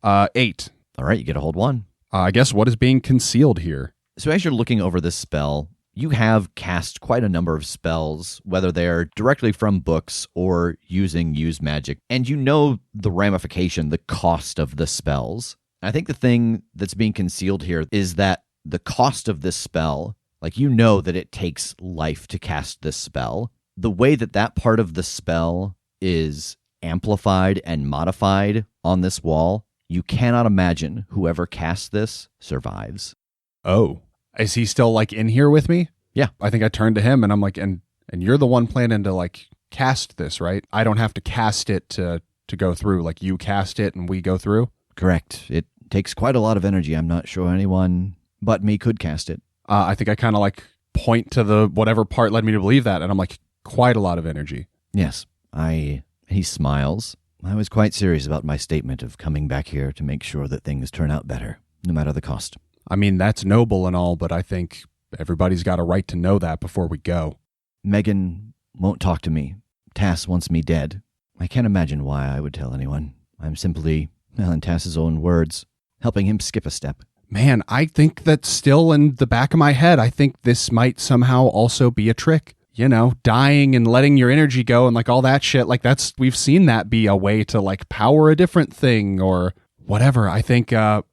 8. All right, you get a hold 1. I guess what is being concealed here? So as you're looking over this spell, you have cast quite a number of spells, whether they're directly from books or using use magic, and you know the ramification, the cost of the spells. I think the thing that's being concealed here is that the cost of this spell, you know that it takes life to cast this spell. The way that part of the spell is amplified and modified on this wall, you cannot imagine whoever casts this survives. Oh. Is he still in here with me? Yeah. I think I turned to him and I'm like, and you're the one planning to cast this, right? I don't have to cast it to go through. You cast it and we go through? Correct. It takes quite a lot of energy. I'm not sure anyone but me could cast it. I think I kind of point to the whatever part led me to believe that. And I'm quite a lot of energy. Yes. He smiles. I was quite serious about my statement of coming back here to make sure that things turn out better, no matter the cost. I mean, that's noble and all, but I think everybody's got a right to know that before we go. Megan won't talk to me. Tass wants me dead. I can't imagine why I would tell anyone. I'm simply, in Tass's own words, helping him skip a step. Man, I think that's still in the back of my head. I think this might somehow also be a trick. You know, dying and letting your energy go and like all that shit. Like we've seen that be a way to like power a different thing or whatever. I think I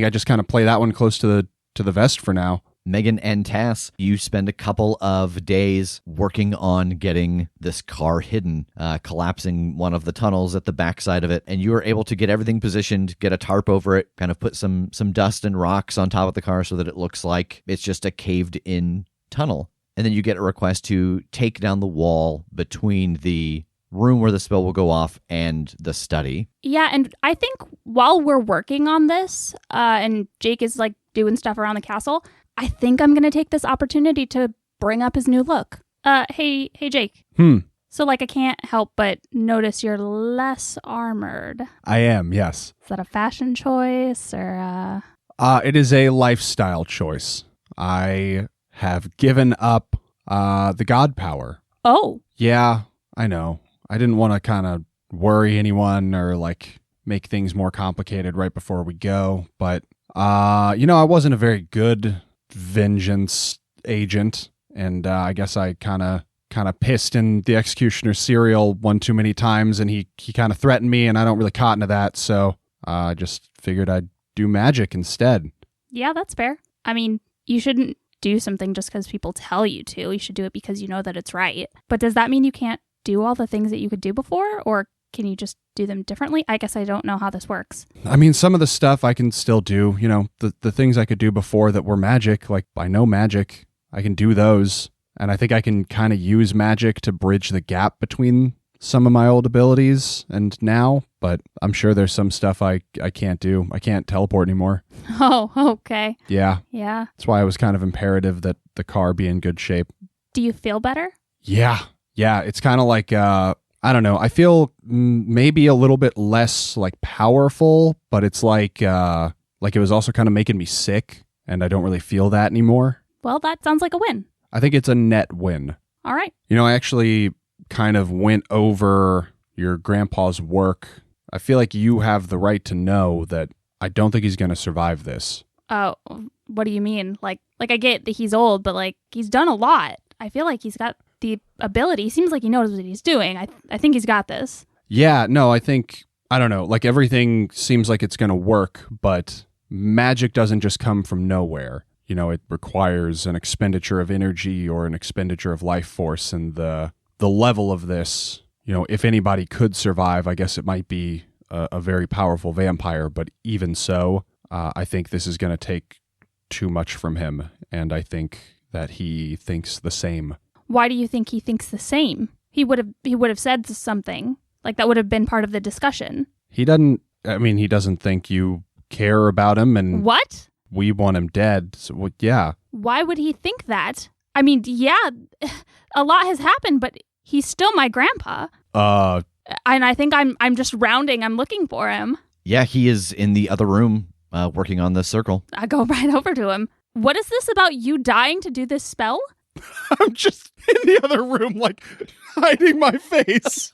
just kind of play that one close to the vest for now. Megan and Tass, you spend a couple of days working on getting this car hidden, collapsing one of the tunnels at the backside of it, and you are able to get everything positioned, get a tarp over it, kind of put some dust and rocks on top of the car so that it looks like it's just a caved-in tunnel. And then you get a request to take down the wall between the room where the spell will go off and the study. Yeah, and I think while we're working on this, and Jake is like doing stuff around the castle, I think I'm going to take this opportunity to bring up his new look. Hey, Jake. So like I can't help but notice you're less armored. I am, yes. Is that a fashion choice or It is a lifestyle choice. I have given up the god power. Oh. Yeah, I know. I didn't want to kind of worry anyone or like make things more complicated right before we go, but I wasn't a very good vengeance agent, and I guess I kind of pissed in the executioner's cereal one too many times, and he kind of threatened me, and I don't really cotton to that, so I just figured I'd do magic instead. Yeah, that's fair. I mean, you shouldn't do something just because people tell you to. You should do it because you know that it's right. But does that mean you can't do all the things that you could do before, or can you just do them differently? I guess I don't know how this works. I mean, some of the stuff I can still do, the things I could do before that were magic, like I know magic, I can do those. And I think I can kind of use magic to bridge the gap between some of my old abilities and now, but I'm sure there's some stuff I can't do. I can't teleport anymore. Oh, okay. Yeah. Yeah. That's why it was kind of imperative that the car be in good shape. Do you feel better? Yeah. It's kind of like, I don't know. I feel maybe a little bit less like powerful, but it's like it was also kind of making me sick, and I don't really feel that anymore. Well, that sounds like a win. I think it's a net win. All right. I actually kind of went over your grandpa's work. I feel like you have the right to know that I don't think he's going to survive this. Oh, what do you mean? Like I get that he's old, but like he's done a lot. I feel like he's got the ability. He seems like he knows what he's doing. I think he's got this. Yeah, no, I don't know, like everything seems like it's going to work, but magic doesn't just come from nowhere. It requires an expenditure of energy or an expenditure of life force, and the level of this, if anybody could survive, I guess it might be a very powerful vampire, but even so, I think this is going to take too much from him, and I think that he thinks the same. Why do you think he thinks the same? He would have said something. Like that would have been part of the discussion. He doesn't think you care about him, and what? We want him dead. So, yeah. Why would he think that? I mean, yeah, a lot has happened, but he's still my grandpa. And I think I'm just rounding. I'm looking for him. Yeah, he is in the other room working on the circle. I go right over to him. What is this about you dying to do this spell? I'm just in the other room, like, hiding my face.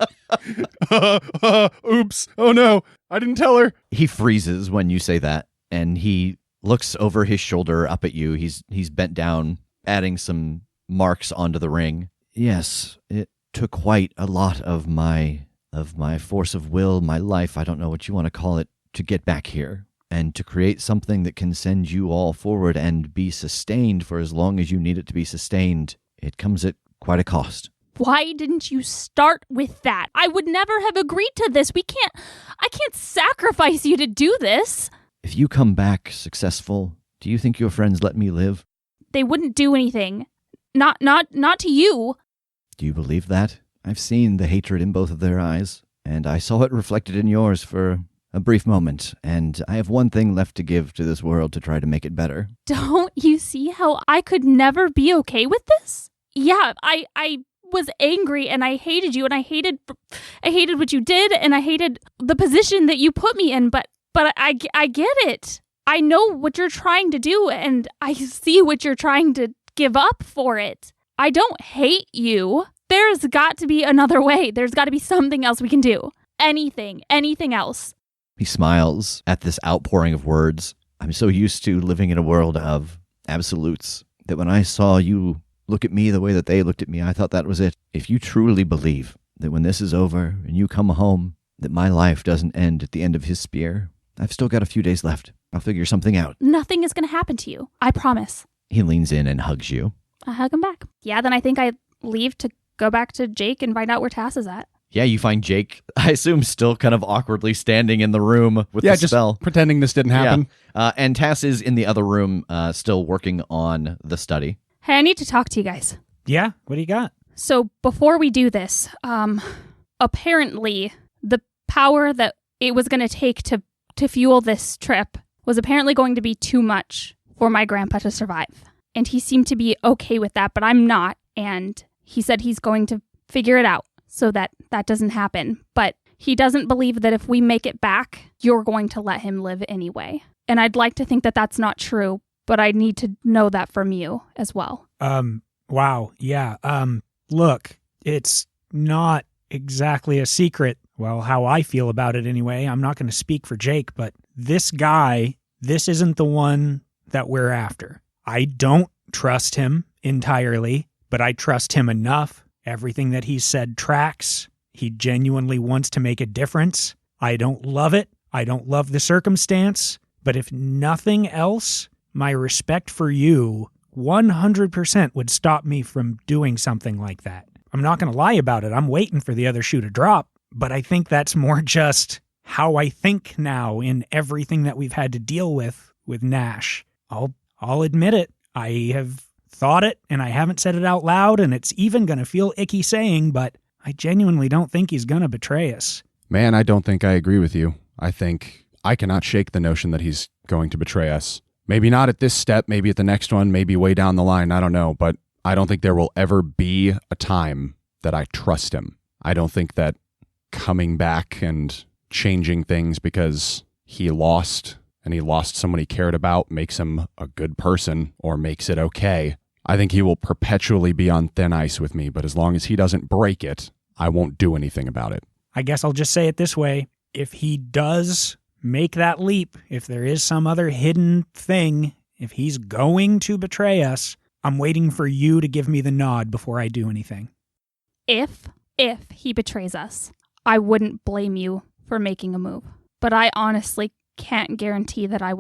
Oops. Oh, no. I didn't tell her. He freezes when you say that, and he looks over his shoulder up at you. He's bent down, adding some marks onto the ring. Yes, it took quite a lot of my force of will, my life, I don't know what you want to call it, to get back here. And to create something that can send you all forward and be sustained for as long as you need it to be sustained, it comes at quite a cost. Why didn't you start with that? I would never have agreed to this. I can't sacrifice you to do this. If you come back successful, do you think your friends let me live? They wouldn't do anything. Not to you. Do you believe that? I've seen the hatred in both of their eyes, and I saw it reflected in yours for a brief moment, and I have one thing left to give to this world to try to make it better. Don't you see how I could never be okay with this? Yeah, I was angry and I hated you and I hated what you did and I hated the position that you put me in, but I get it. I know what you're trying to do and I see what you're trying to give up for it. I don't hate you. There's got to be another way. There's got to be something else we can do. Anything else. He smiles at this outpouring of words. I'm so used to living in a world of absolutes that when I saw you look at me the way that they looked at me, I thought that was it. If you truly believe that when this is over and you come home, that my life doesn't end at the end of his spear, I've still got a few days left. I'll figure something out. Nothing is going to happen to you. I promise. He leans in and hugs you. I hug him back. Yeah, then I think I leave to go back to Jake and find out where Tass is at. Yeah, you find Jake, I assume, still kind of awkwardly standing in the room with the spell. Just pretending this didn't happen. Yeah. And Tass is in the other room still working on the study. Hey, I need to talk to you guys. Yeah, what do you got? So before we do this, apparently the power that it was going to take to fuel this trip was apparently going to be too much for my grandpa to survive. And he seemed to be okay with that, but I'm not. And he said he's going to figure it out so that doesn't happen. But he doesn't believe that if we make it back, you're going to let him live anyway. And I'd like to think that that's not true, but I need to know that from you as well. Wow. Yeah. Look, it's not exactly a secret. Well, how I feel about it anyway. I'm not going to speak for Jake, but this guy, this isn't the one that we're after. I don't trust him entirely, but I trust him enough. Everything that he's said tracks. He genuinely wants to make a difference. I don't love it. I don't love the circumstance. But if nothing else, my respect for you 100% would stop me from doing something like that. I'm not going to lie about it. I'm waiting for the other shoe to drop. But I think that's more just how I think now in everything that we've had to deal with Nash. I'll admit it. I have thought it, and I haven't said it out loud, and it's even going to feel icky saying, but I genuinely don't think he's going to betray us. Man, I don't think I agree with you. I think I cannot shake the notion that he's going to betray us. Maybe not at this step, maybe at the next one, maybe way down the line, I don't know, but I don't think there will ever be a time that I trust him. I don't think that coming back and changing things because he lost and he lost someone he cared about makes him a good person or makes it okay. I think he will perpetually be on thin ice with me, but as long as he doesn't break it, I won't do anything about it. I guess I'll just say it this way. If he does make that leap, if there is some other hidden thing, if he's going to betray us, I'm waiting for you to give me the nod before I do anything. If he betrays us, I wouldn't blame you for making a move. But I honestly can't guarantee that I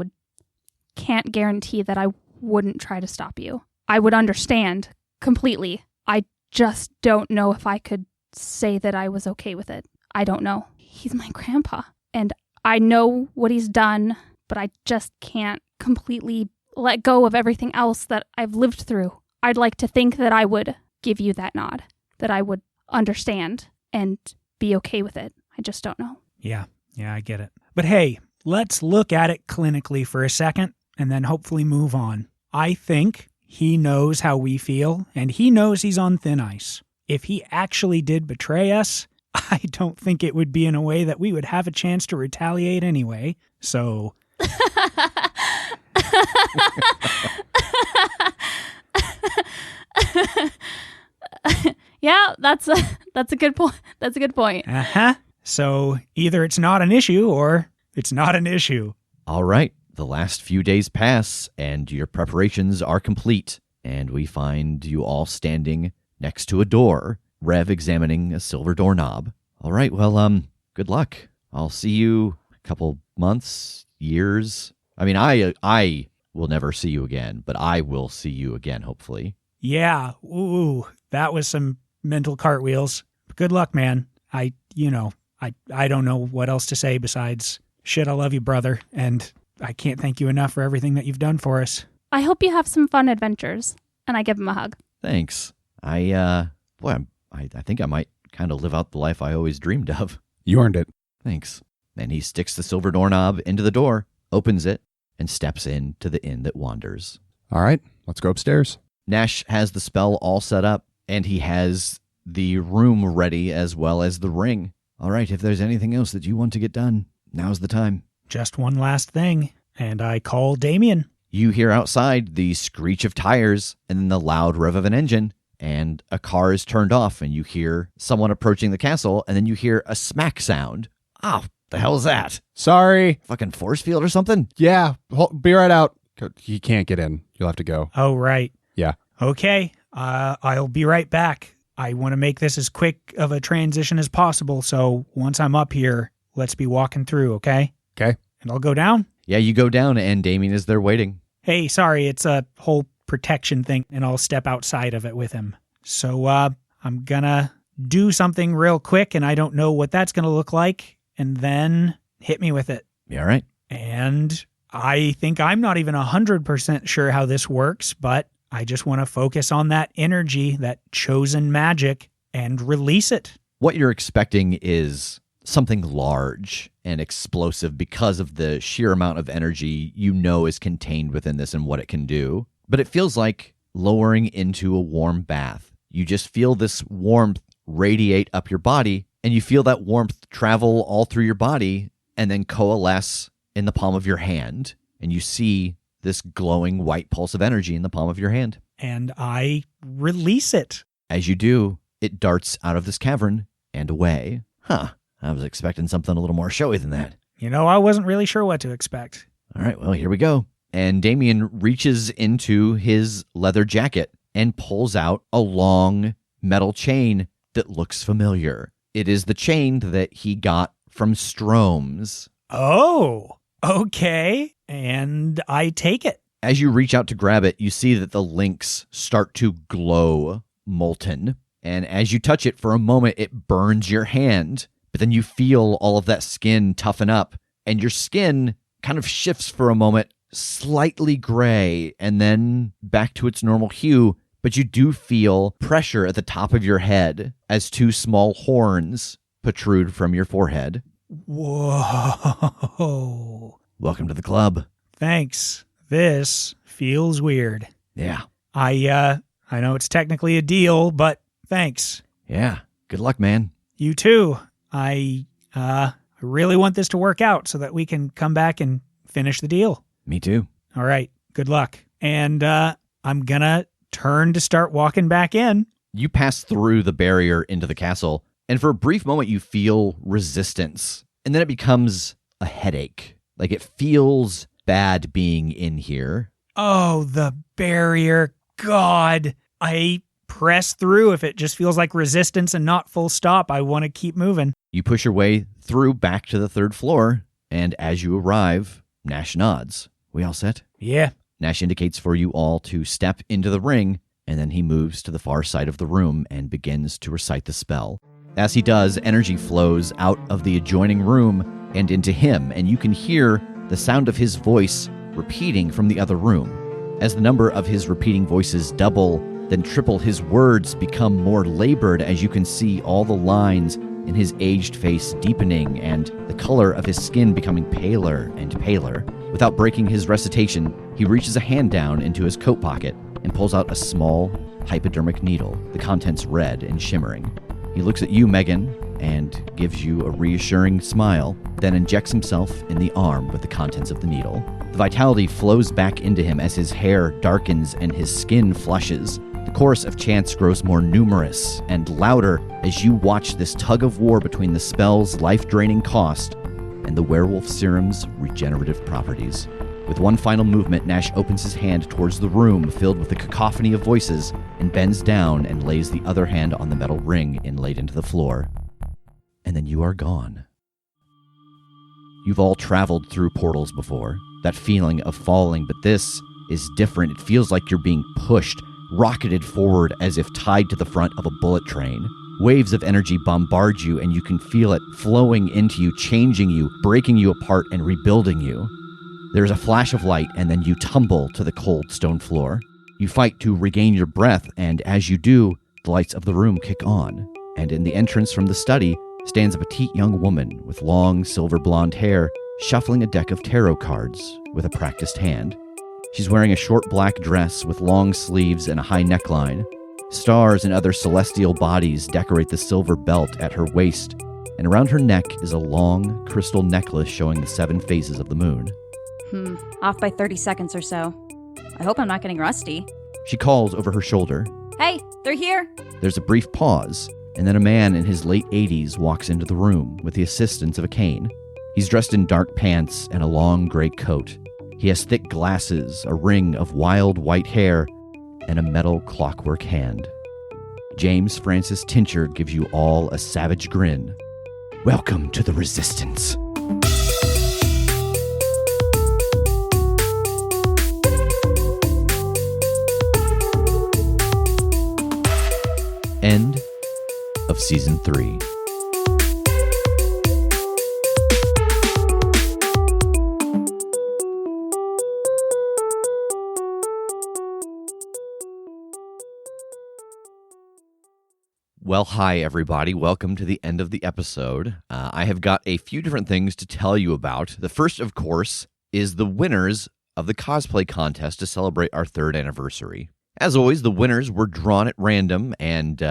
wouldn't try to stop you. I would understand completely. I just don't know if I could say that I was okay with it. I don't know. He's my grandpa, and I know what he's done, but I just can't completely let go of everything else that I've lived through. I'd like to think that I would give you that nod, that I would understand and be okay with it. I just don't know. Yeah, I get it. But hey, let's look at it clinically for a second and then hopefully move on. I think he knows how we feel, and he knows he's on thin ice. If he actually did betray us, I don't think it would be in a way that we would have a chance to retaliate anyway. So... Yeah, that's a good point. That's a good point. Uh-huh. So either it's not an issue or it's not an issue. All right. The last few days pass, and your preparations are complete, and we find you all standing next to a door, Rev examining a silver doorknob. All right, well, good luck. I'll see you a couple months, years. I mean, I will never see you again, but I will see you again, hopefully. Yeah, ooh, that was some mental cartwheels. Good luck, man. I don't know what else to say besides, shit, I love you, brother, and I can't thank you enough for everything that you've done for us. I hope you have some fun adventures. And I give him a hug. Thanks. I think I might kind of live out the life I always dreamed of. You earned it. Thanks. And he sticks the silver doorknob into the door, opens it, and steps into the inn that wanders. All right, let's go upstairs. Nash has the spell all set up, and he has the room ready as well as the ring. All right, if there's anything else that you want to get done, now's the time. Just one last thing, and I call Damien. You hear outside the screech of tires and then the loud rev of an engine, and a car is turned off, and you hear someone approaching the castle, and then you hear a smack sound. Oh, the hell is that? Sorry. Fucking force field or something? Yeah, be right out. You can't get in. You'll have to go. Oh, right. Yeah. Okay, I'll be right back. I want to make this as quick of a transition as possible, so once I'm up here, let's be walking through, okay? Okay. And I'll go down? Yeah, you go down, and Damien is there waiting. Hey, sorry, it's a whole protection thing, and I'll step outside of it with him. So, I'm gonna do something real quick, and I don't know what that's gonna look like, and then hit me with it. You all right? And I think I'm not even 100% sure how this works, but I just want to focus on that energy, that chosen magic, and release it. What you're expecting is something large and explosive because of the sheer amount of energy you know is contained within this and what it can do. But it feels like lowering into a warm bath. You just feel this warmth radiate up your body, and you feel that warmth travel all through your body and then coalesce in the palm of your hand, and you see this glowing white pulse of energy in the palm of your hand. And I release it. As you do, it darts out of this cavern and away. Huh. I was expecting something a little more showy than that. You know, I wasn't really sure what to expect. All right, well, here we go. And Damien reaches into his leather jacket and pulls out a long metal chain that looks familiar. It is the chain that he got from Strome's. Oh, okay. And I take it. As you reach out to grab it, you see that the links start to glow molten. And as you touch it for a moment, it burns your hand. But then you feel all of that skin toughen up. And your skin kind of shifts for a moment, slightly gray, and then back to its normal hue. But you do feel pressure at the top of your head as two small horns protrude from your forehead. Whoa. Welcome to the club. Thanks. This feels weird. Yeah. I know it's technically a deal, but thanks. Yeah. Good luck, man. You too. I really want this to work out so that we can come back and finish the deal. Me too. All right. Good luck. And I'm gonna turn to start walking back in. You pass through the barrier into the castle, and for a brief moment you feel resistance, and then it becomes a headache. Like it feels bad being in here. Oh, the barrier. God. I press through. If it just feels like resistance and not full stop, I want to keep moving. You push your way through back to the third floor, and as you arrive, Nash nods. We all set? Yeah. Nash indicates for you all to step into the ring, and then he moves to the far side of the room and begins to recite the spell. As he does, energy flows out of the adjoining room and into him, and you can hear the sound of his voice repeating from the other room. As the number of his repeating voices double, then triple, his words become more labored as you can see all the lines in his aged face deepening and the color of his skin becoming paler and paler. Without breaking his recitation, he reaches a hand down into his coat pocket and pulls out a small hypodermic needle, the contents red and shimmering. He looks at you, Megan, and gives you a reassuring smile, then injects himself in the arm with the contents of the needle. The vitality flows back into him as his hair darkens and his skin flushes. The chorus of chants grows more numerous and louder as you watch this tug of war between the spell's life-draining cost and the werewolf serum's regenerative properties. With one final movement, Nash opens his hand towards the room filled with a cacophony of voices and bends down and lays the other hand on the metal ring inlaid into the floor. And then you are gone. You've all traveled through portals before, that feeling of falling, but this is different. It feels like you're being pushed, rocketed forward as if tied to the front of a bullet train. Waves of energy bombard you, and you can feel it flowing into you, changing you, breaking you apart, and rebuilding you. There's a flash of light, and then you tumble to the cold stone floor. You fight to regain your breath, and as you do, the lights of the room kick on. And in the entrance from the study stands a petite young woman with long silver blonde hair, shuffling a deck of tarot cards with a practiced hand. She's wearing a short black dress with long sleeves and a high neckline. Stars and other celestial bodies decorate the silver belt at her waist, and around her neck is a long crystal necklace showing the 7 phases of the moon. Off by 30 seconds or so. I hope I'm not getting rusty. She calls over her shoulder. Hey, they're here! There's a brief pause, and then a man in his late 80s walks into the room with the assistance of a cane. He's dressed in dark pants and a long gray coat. He has thick glasses, a ring of wild white hair, and a metal clockwork hand. James Francis Tinchard gives you all a savage grin. Welcome to the Resistance. End of Season 3. Well, hi, everybody. Welcome to the end of the episode. I have got a few different things to tell you about. The first, of course, is the winners of the cosplay contest to celebrate our 3rd anniversary. As always, the winners were drawn at random, and,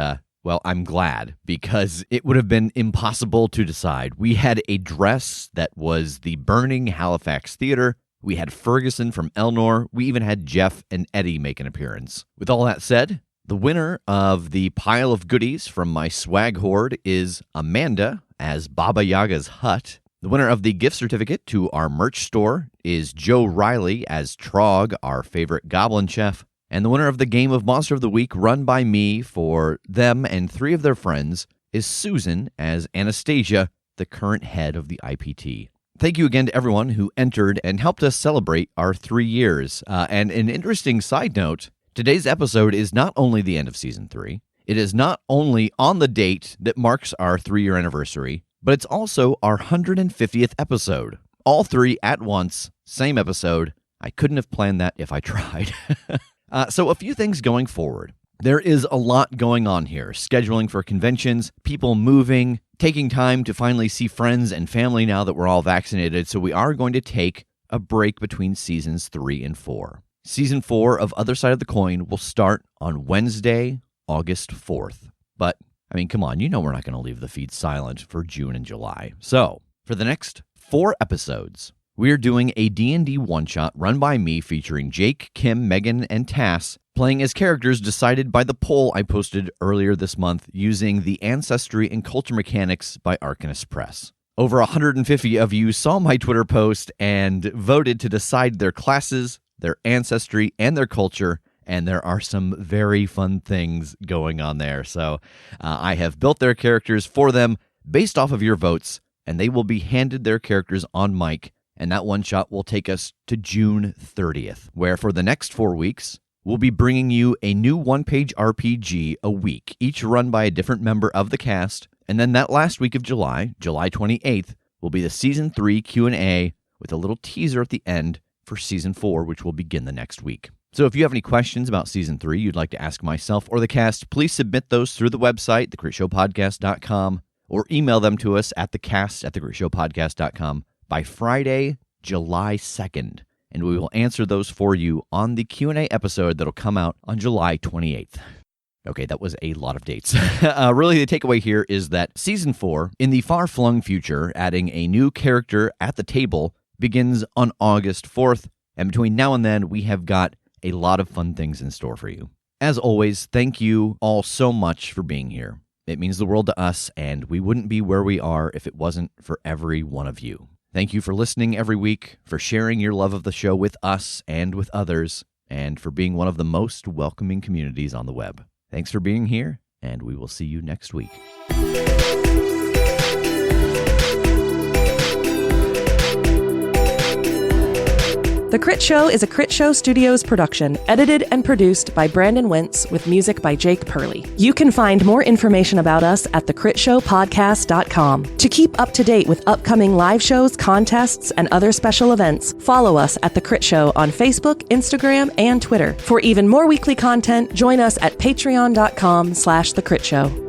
well, I'm glad, because it would have been impossible to decide. We had a dress that was the burning Halifax Theater. We had Ferguson from Elnor. We even had Jeff and Eddie make an appearance. With all that said, the winner of the pile of goodies from my swag hoard is Amanda as Baba Yaga's Hut. The winner of the gift certificate to our merch store is Joe Riley as Trog, our favorite goblin chef. And the winner of the Game of Monster of the Week run by me for them and 3 of their friends is Susan as Anastasia, the current head of the IPT. Thank you again to everyone who entered and helped us celebrate our 3 years. And an interesting side note, today's episode is not only the end of Season 3, it is not only on the date that marks our 3-year anniversary, but it's also our 150th episode. All 3 at once, same episode. I couldn't have planned that if I tried. So a few things going forward. There is a lot going on here. Scheduling for conventions, people moving, taking time to finally see friends and family now that we're all vaccinated. So we are going to take a break between Seasons 3 and 4. Season 4 of Other Side of the Coin will start on Wednesday, August 4th. But, I mean, come on, you know we're not going to leave the feed silent for June and July. So, for the next 4 episodes, we're doing a D&D one-shot run by me featuring Jake, Kim, Megan, and Tass, playing as characters decided by the poll I posted earlier this month using the Ancestry and Culture Mechanics by Arcanist Press. Over 150 of you saw my Twitter post and voted to decide their classes, their ancestry, and their culture, and there are some very fun things going on there. So I have built their characters for them based off of your votes, and they will be handed their characters on mic, and that one-shot will take us to June 30th, where for the next 4 weeks, we'll be bringing you a new one-page RPG a week, each run by a different member of the cast, and then that last week of July, July 28th, will be the Season 3 Q&A with a little teaser at the end for Season 4, which will begin the next week. So if you have any questions about Season 3 you'd like to ask myself or the cast, please submit those through the website, theCritshowpodcast.com, or email them to us at thecast@theCritshowpodcast.com by Friday, July 2nd, and we will answer those for you on the Q&A episode that'll come out on July 28th. Okay, that was a lot of dates. Really, the takeaway here is that Season 4, in the far-flung future, adding a new character at the table, begins on August 4th, and between now and then, we have got a lot of fun things in store for you. As always, thank you all so much for being here. It means the world to us, and we wouldn't be where we are if it wasn't for every one of you. Thank you for listening every week, for sharing your love of the show with us and with others, and for being one of the most welcoming communities on the web. Thanks for being here, and we will see you next week. The Crit Show is a Critshow Studios production, edited and produced by Brandon Wentz with music by Jake Purley. You can find more information about us at theCritshowpodcast.com. To keep up to date with upcoming live shows, contests, and other special events, follow us at The Crit Show on Facebook, Instagram, and Twitter. For even more weekly content, join us at patreon.com/theCritShow.